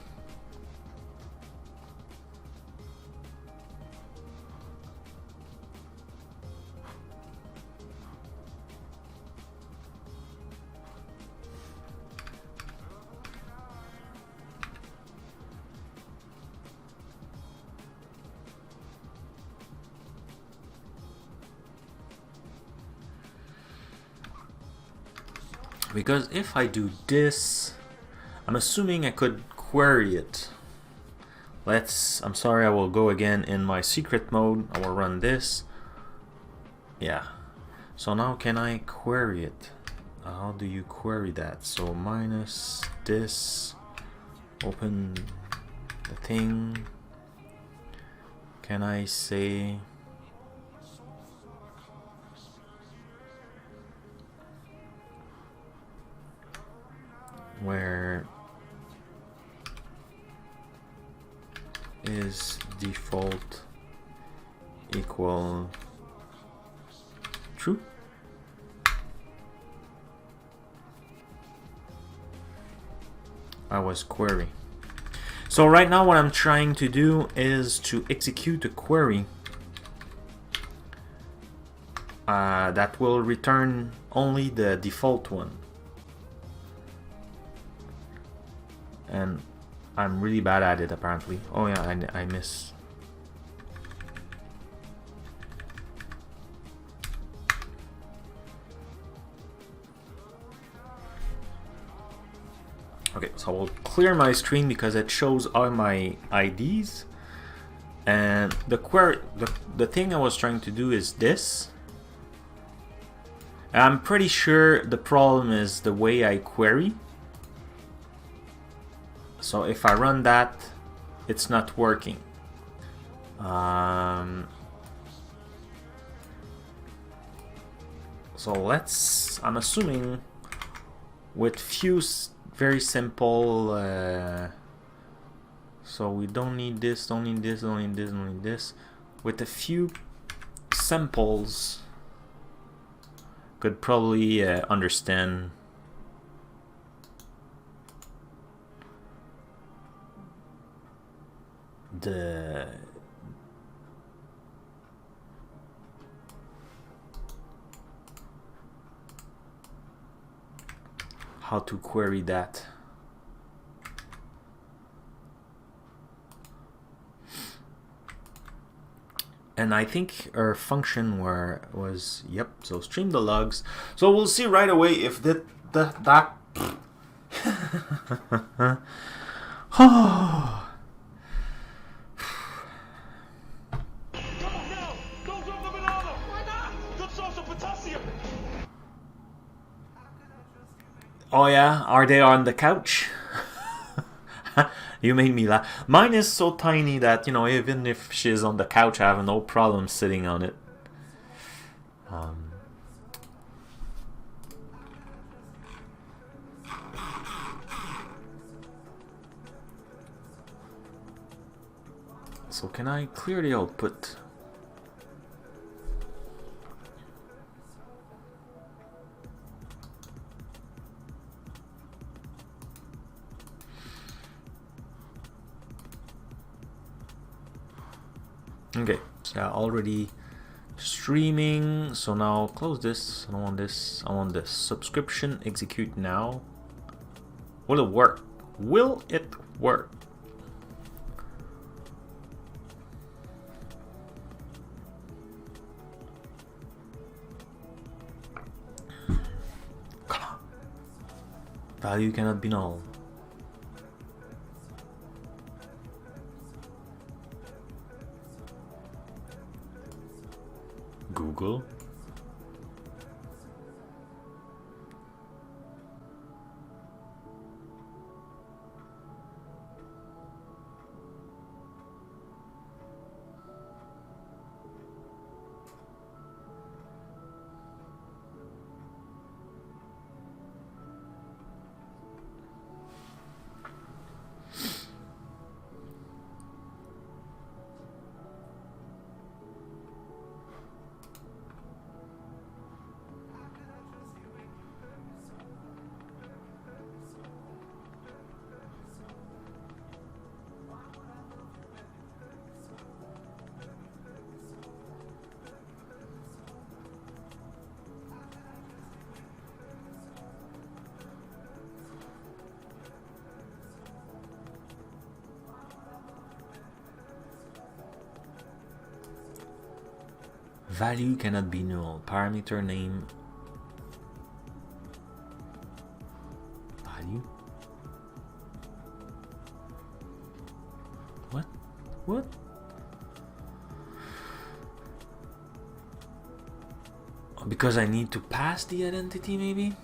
Because if I do this, I'm assuming I could query it. I'm sorry, I will go again in my secret mode. I will run this. Yeah. So now can I query it? How do you query that? So minus this, open the thing. Can I say... where is default equal true? I was query. So right now what I'm trying to do is to execute a query that will return only the default one. And I'm really bad at it apparently. Oh yeah, I miss. Okay, so I will clear my screen because it shows all my IDs. And the query, the thing I was trying to do is this. And I'm pretty sure the problem is the way I query. So if I run that, it's not working. So I'm assuming with few very simple, so we don't need this, don't need this, don't need this, don't need this. With a few samples, could probably understand how to query that. And I think our function was yep, so stream the logs. So we'll see right away if that oh. Oh yeah, are they on the couch? You made me laugh. Mine is so tiny that, you know, even if she's on the couch, I have no problem sitting on it. So can I clear the output? Okay, so already streaming. So now close this. I don't want this. I want this. Subscription execute now. Will it work? Will it work? Come on. Value cannot be null. Google. Value cannot be null. Parameter name. Value. What? What? Because I need to pass the identity, maybe?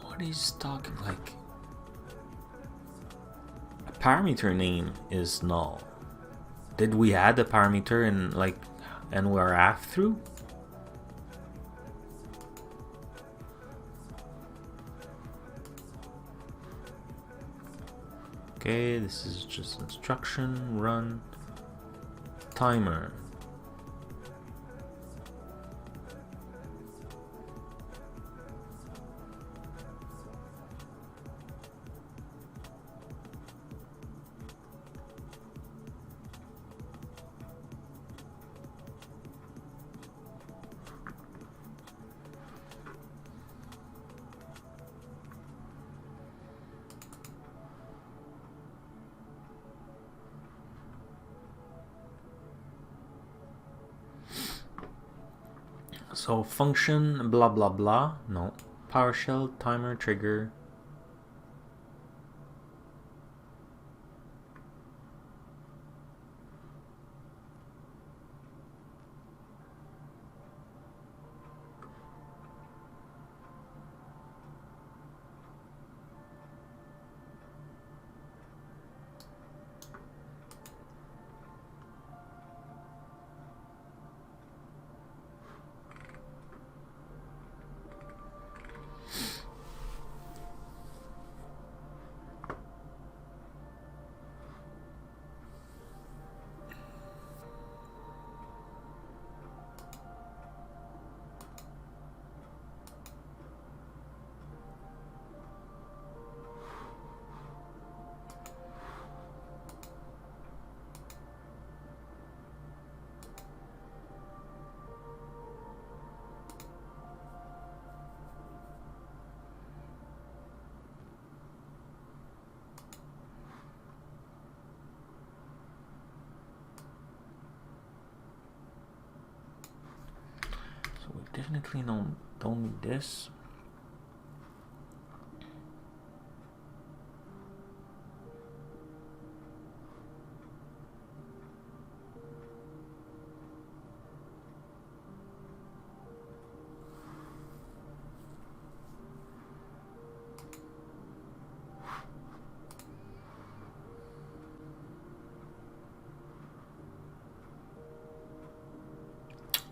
What is talking like? A parameter name is null. Did we add a parameter and we're half through? Okay, this is just instruction, run, timer. So function blah blah blah, no. PowerShell timer trigger. Definitely don't need this.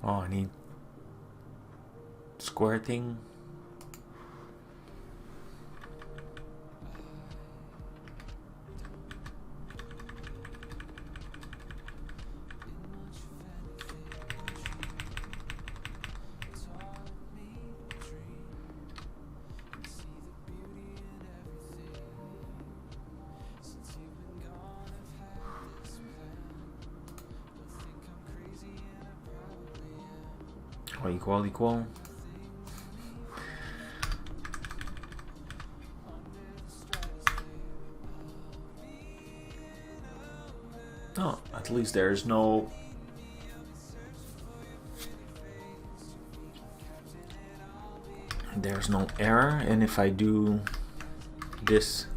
Oh, I need square thing. Oh, equal. Oh, at least there's no error, and if I do this,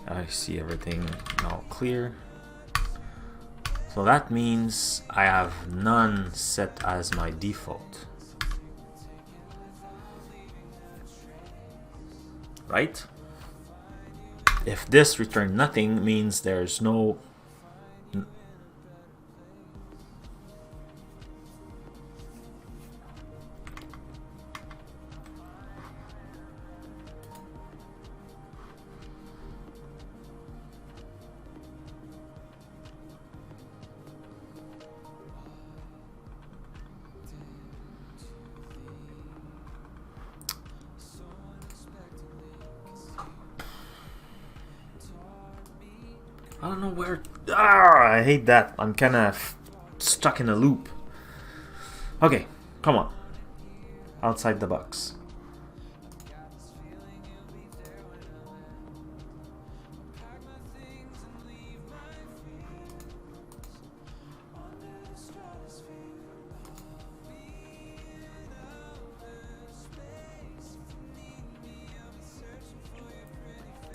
I see everything now clear. So that means I have none set as my default, right? If this return nothing, means there's no I don't know where. I hate that. I'm kind of stuck in a loop. Okay, come on. Outside the box.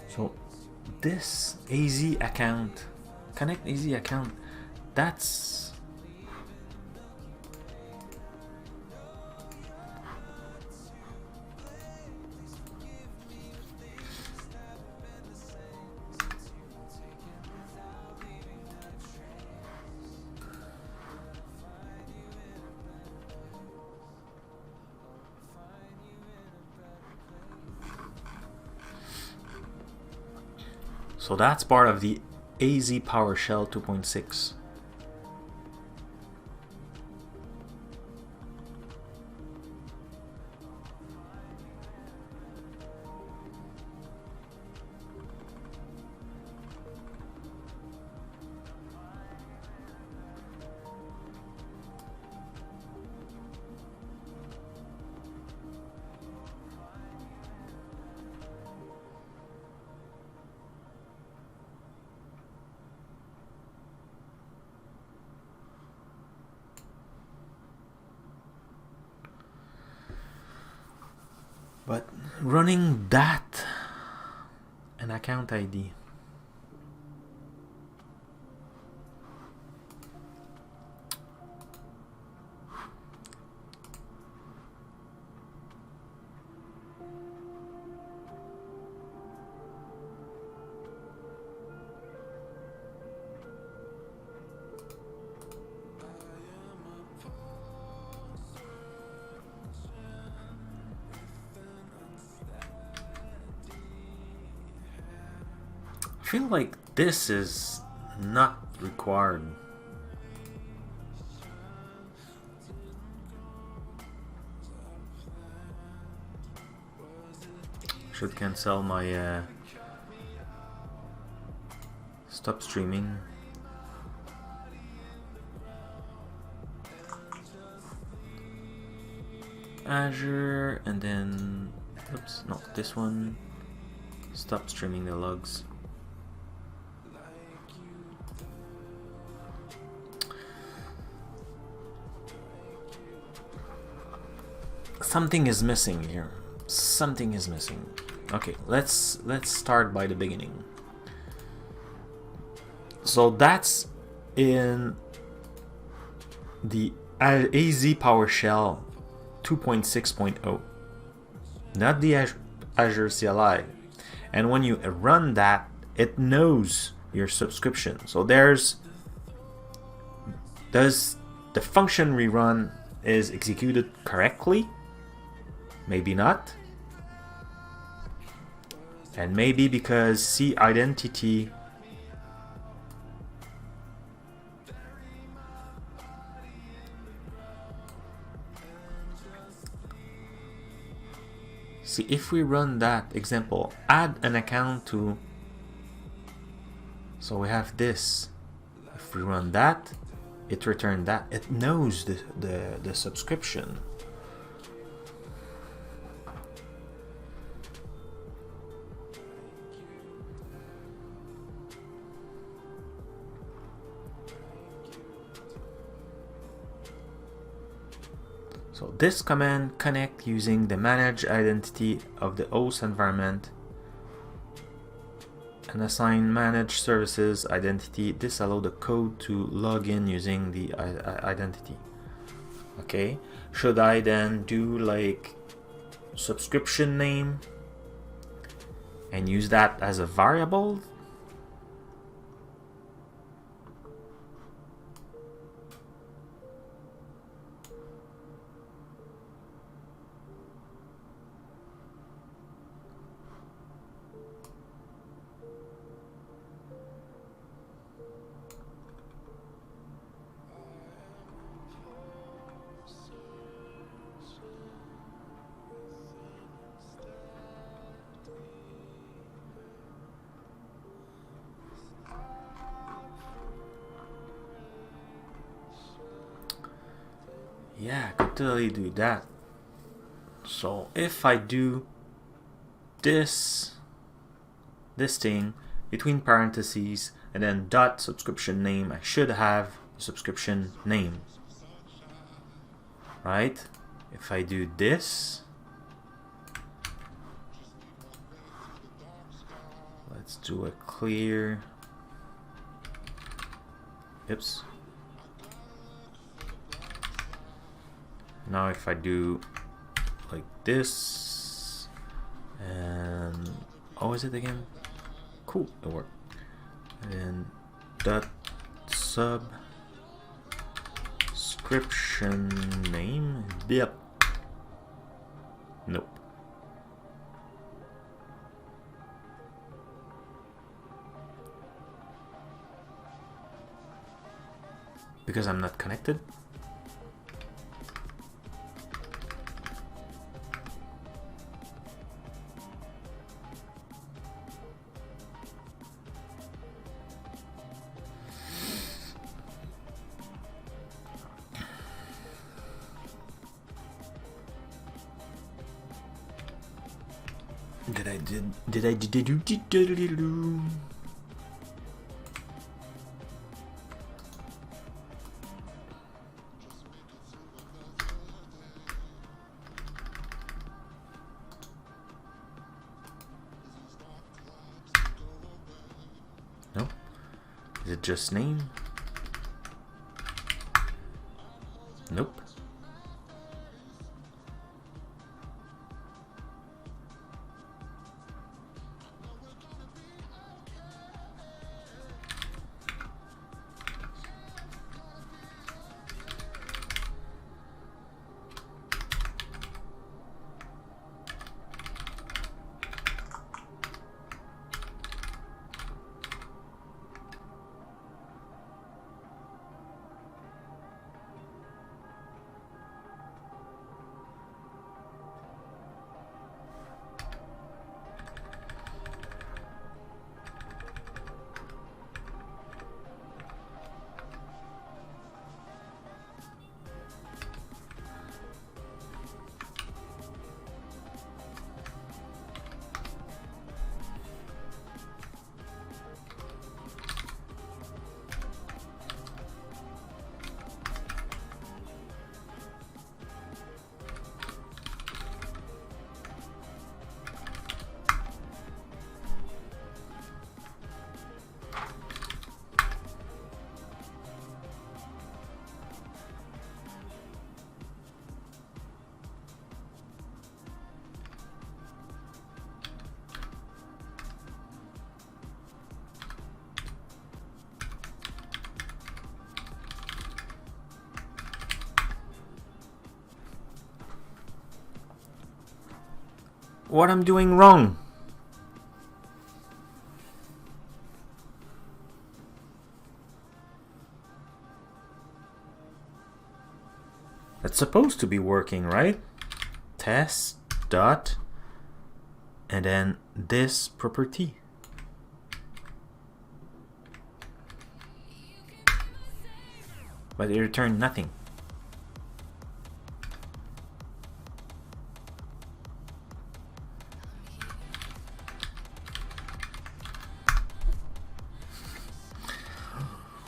So this AZ account, Connect-AzAccount, that's so that's part of the AZ PowerShell 2.6. But running that an account ID. I feel like this is not required. Should cancel my stop streaming. Azure, and then oops, not this one. Stop streaming the logs. Something is missing here. Something is missing. Okay, let's start by the beginning. So that's in the AZ PowerShell 2.6.0, not the Azure CLI. And when you run that, it knows your subscription. So does the function rerun is executed correctly? Maybe not. And maybe because C identity see, if we run that example, add an account to, so we have this. If we run that, it returns that. It knows the subscription. So this command connect using the manage identity of the host environment and assign manage services identity. This allows the code to log in using the identity. Okay, should I then do like subscription name and use that as a variable? Yeah, I could totally do that. So if I do this thing between parentheses and then dot subscription name, I should have the subscription name, right? If I do this, Let's do a clear. Oops. Now if I do like this, and oh, is it again? Cool, it worked. And then dot subscription name. Yep. Nope. Because I'm not connected. Did I do? No? Is it just name? Nope. What I'm doing wrong? It's supposed to be working, right? Test dot and then this property. But it returned nothing.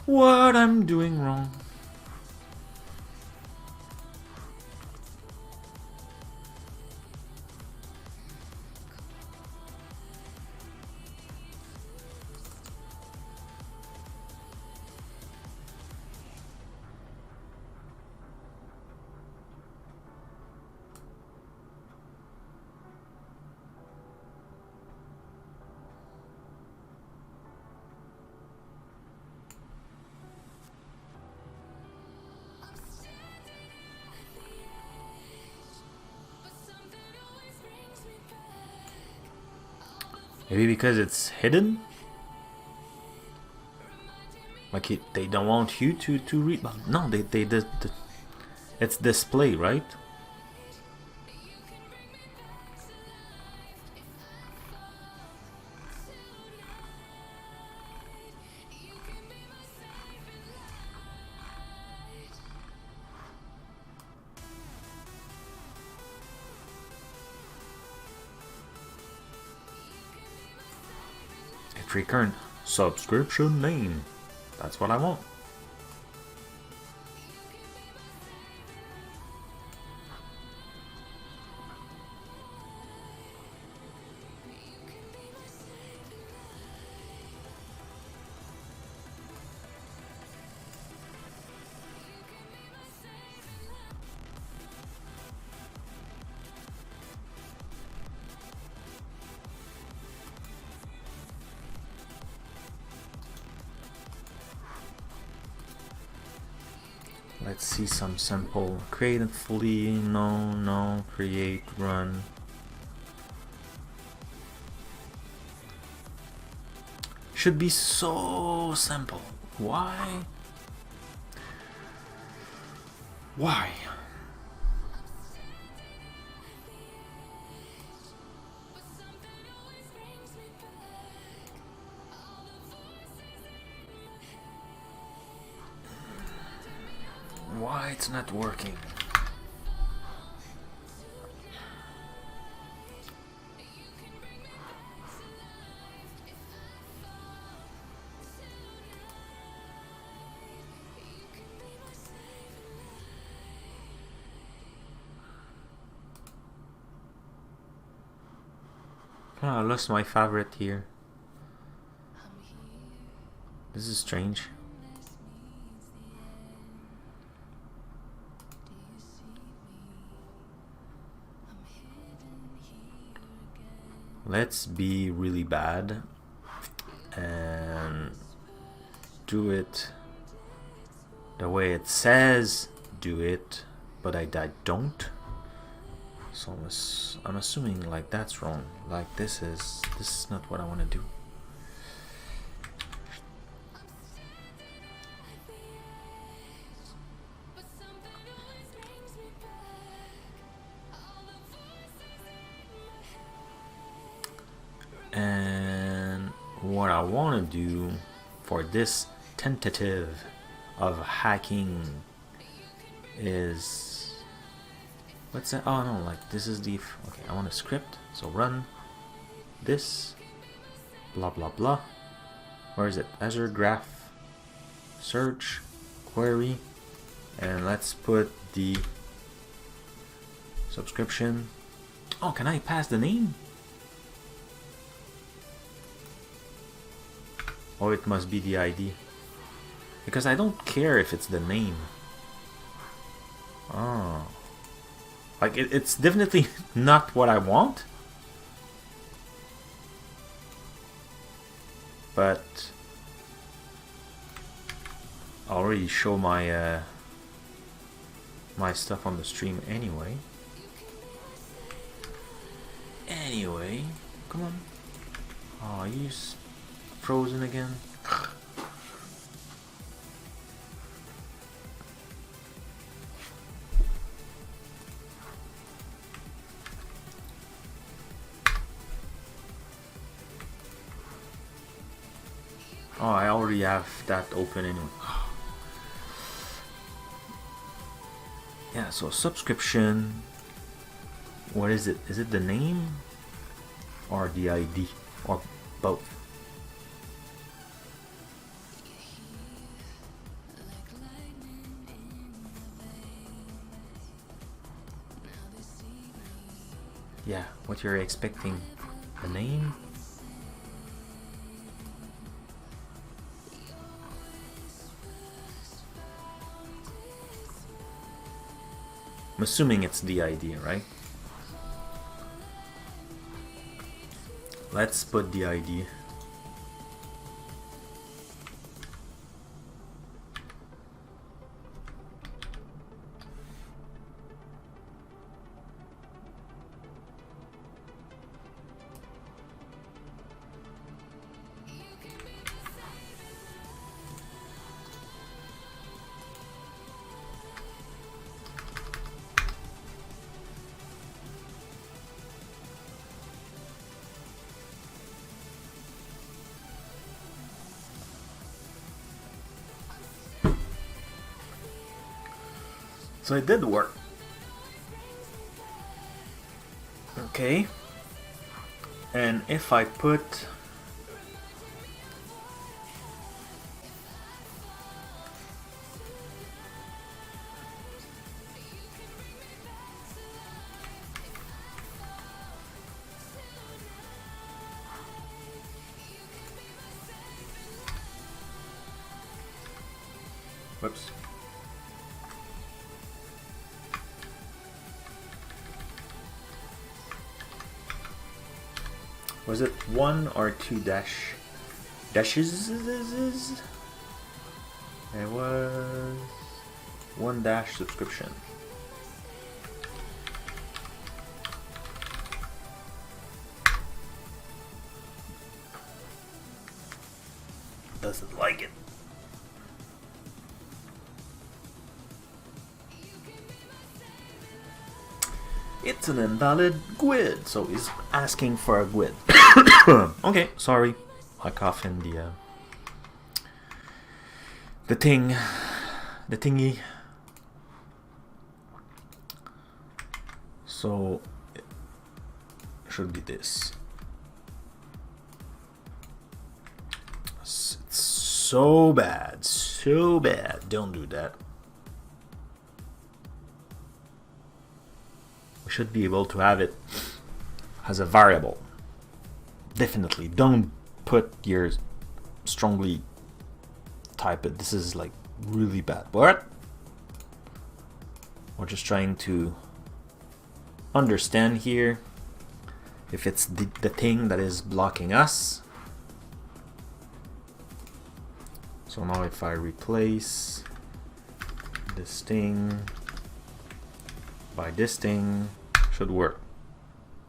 What I'm doing wrong? Maybe because it's hidden? Like they don't want you to read. No, they did. It's display, right? Return subscription name. That's what I want. Let's see some sample. Create it fully. No. Create, run. Should be so simple. Why? Why? Why it's not working? Oh, I lost my favorite here. This is strange. Let's be really bad and do it the way it says do it, but I don't. So I'm assuming like that's wrong. Like this is not what I want to do. And what I want to do for this tentative of hacking is, what's that? Oh no, like this is the, okay, I want a script, so run this, blah blah blah. Where is it? Azure Graph search query, and let's put the subscription. Oh, can I pass the name? Or it must be the ID, because I don't care if it's the name. Oh, like it's definitely not what I want, but I'll already show my my stuff on the stream anyway. Anyway, come on. Oh, you frozen again. Oh, I already have that open anyway. Yeah, so subscription. What is it? Is it the name or the ID or both? Yeah, what you're expecting. The name? I'm assuming it's the idea, right? Let's put the idea. So it did work. Okay. And if I put whoops. Was it 1 or 2 dashes? It was 1-subscription. Doesn't like it. It's an invalid GUID, so he's asking for a GUID. Okay, sorry. I cough in the thingy. So it should be this. It's so bad, so bad. Don't do that. We should be able to have it as a variable. Definitely don't put your strongly type it. This is like really bad. But we're just trying to understand here if it's the thing that is blocking us. So now if I replace this thing by this thing, should work.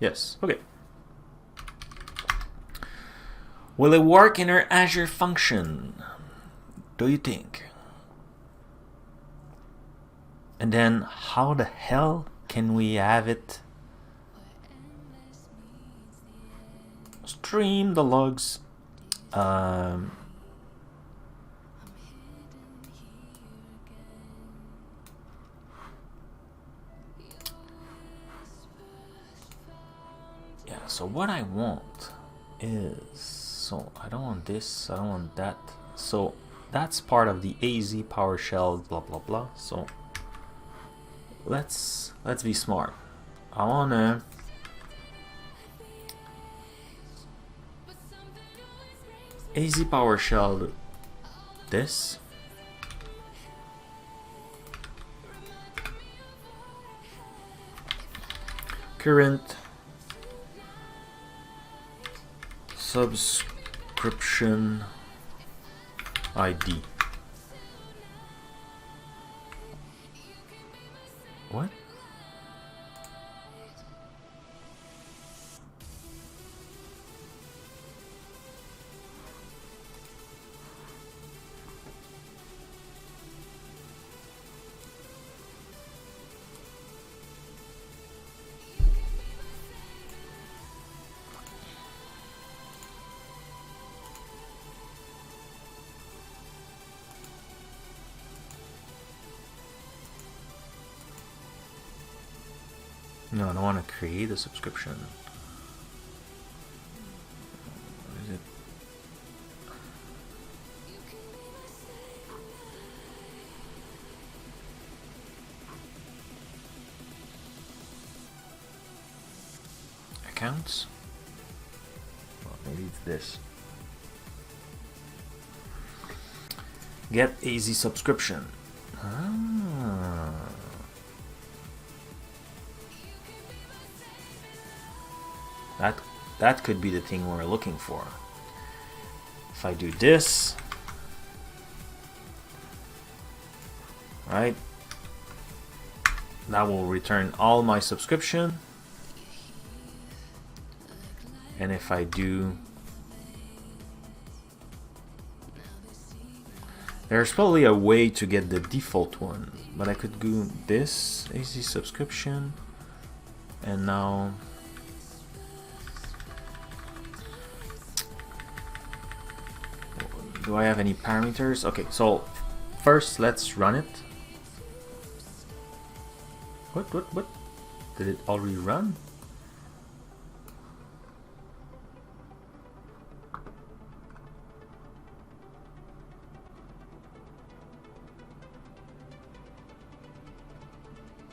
Yes, okay. Will it work in our Azure function? Do you think? And then how the hell can we have it stream the logs? Yeah, so what I want is, so I don't want this, I don't want that. So that's part of the AZ PowerShell blah blah blah. So let's be smart. I wanna AZ PowerShell this. Current subscription ID. What? No, I don't want to create a subscription. What is it? Accounts? Well, maybe it's this. Get AZ subscription. Ah. That could be the thing we're looking for. If I do this, right, that will return all my subscription. And if I do, there's probably a way to get the default one, but I could do this AZ subscription, and now do I have any parameters? Okay, so first let's run it. What? Did it already run?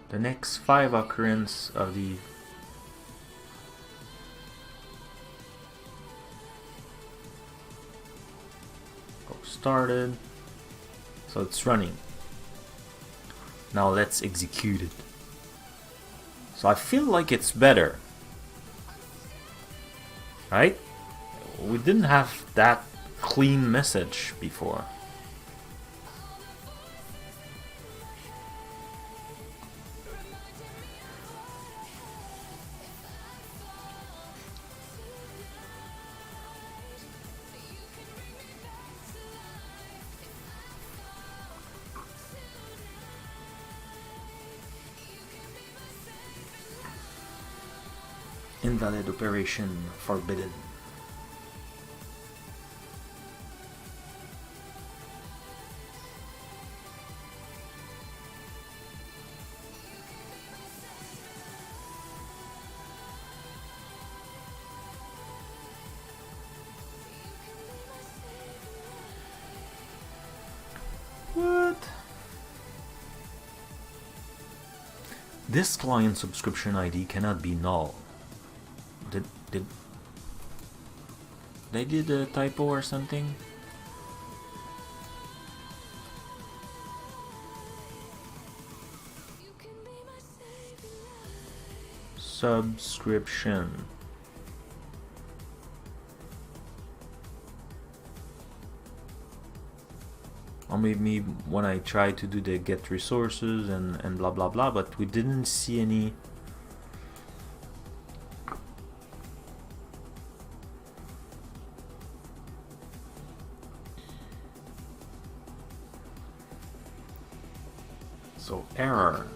The next 5 occurrence of the started, so it's running. Now let's execute it. So I feel like it's better, right? We didn't have that clean message before. Invalid operation forbidden. What? This client subscription ID cannot be null. Did they did a typo or something? Subscription. Or maybe when I tried to do the get resources and blah blah blah, but we didn't see any. So error.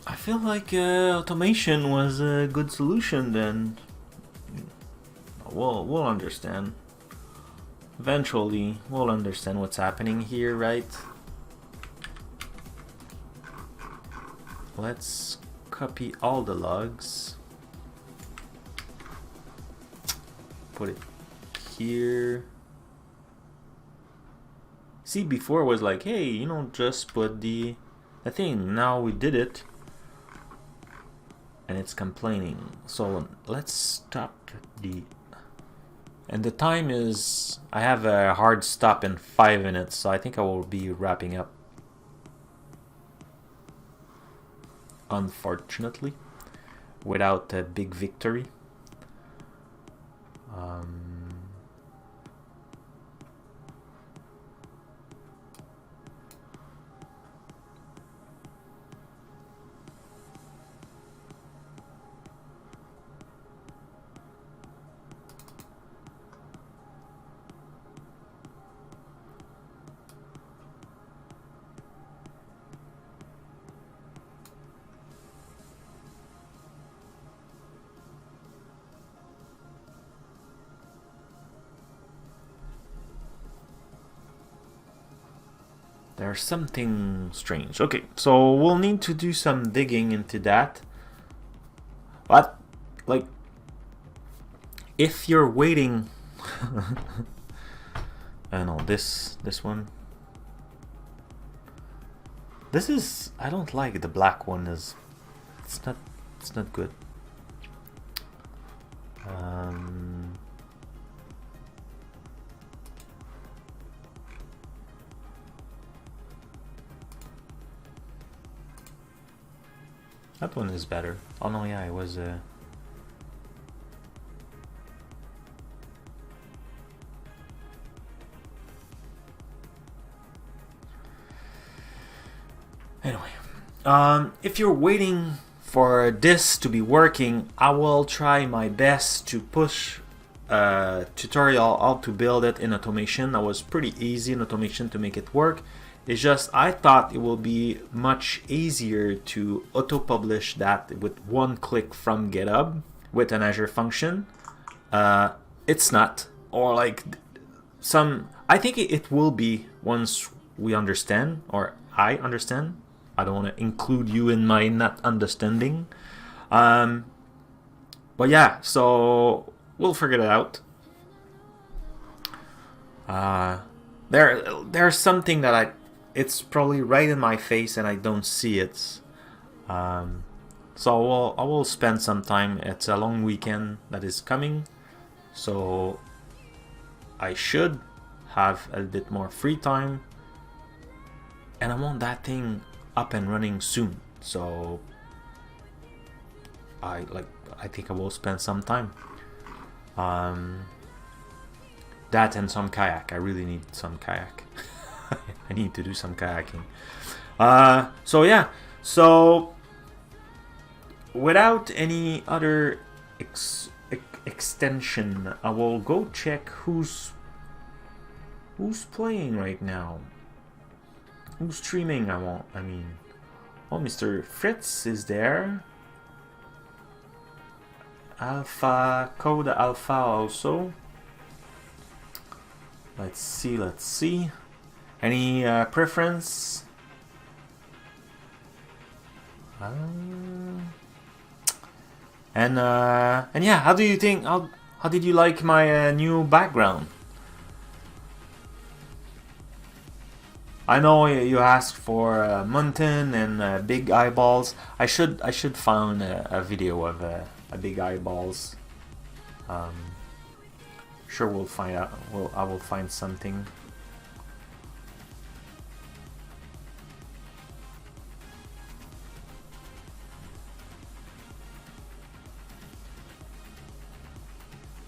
I feel like automation was a good solution. Then we'll understand. Eventually, we'll understand what's happening here, right? Let's copy all the logs. Put it here. See, before it was like, hey, you know, just put the thing. Now we did it. And it's complaining. So let's stop the... And the time is... I have a hard stop in 5 minutes, so I think I will be wrapping up. Unfortunately. Without a big victory. There's something strange. Okay, so we'll need to do some digging into that. But, like, if you're waiting... I know, this one. This is... I don't like the black one. It's not good. That one is better. Oh no, yeah, it was anyway, if you're waiting for this to be working, I will try my best to push a tutorial how to build it in automation. That was pretty easy in automation to make it work. It's just I thought it will be much easier to auto-publish that with one click from GitHub with an Azure function. It's not, or like some. I think it will be once we understand, or I understand. I don't want to include you in my not understanding. But yeah, so we'll figure it out. There's something that it's probably right in my face and I don't see it. So I will spend some time. It's a long weekend that is coming, so I should have a bit more free time, and I want that thing up and running soon. So I think I will spend some time. That and some kayak. I really need some kayak. I need to do some kayaking. So yeah, so without any other extension, I will go check who's playing right now. Who's streaming? I mean, oh, Mr. Fritz is there. Code Alpha also. Let's see. Any preference? And yeah, how do you think? How did you like my new background? I know you asked for mountain and big eyeballs. I should find a video of big eyeballs. Sure, we'll find out. I will find something.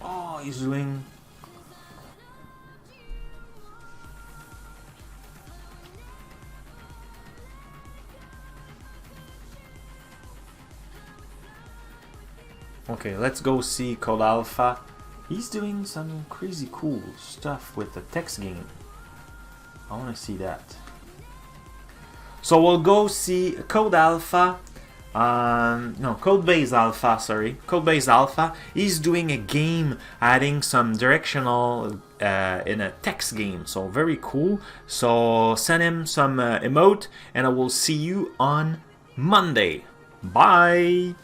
Oh, he's doing. Okay, let's go see Code Alpha. He's doing some crazy cool stuff with the text game. I want to see that. So we'll go see Code Alpha. No, Codebase Alpha, sorry. Codebase Alpha. He's doing a game adding some directional in a text game. So very cool. So send him some emote and I will see you on Monday. Bye!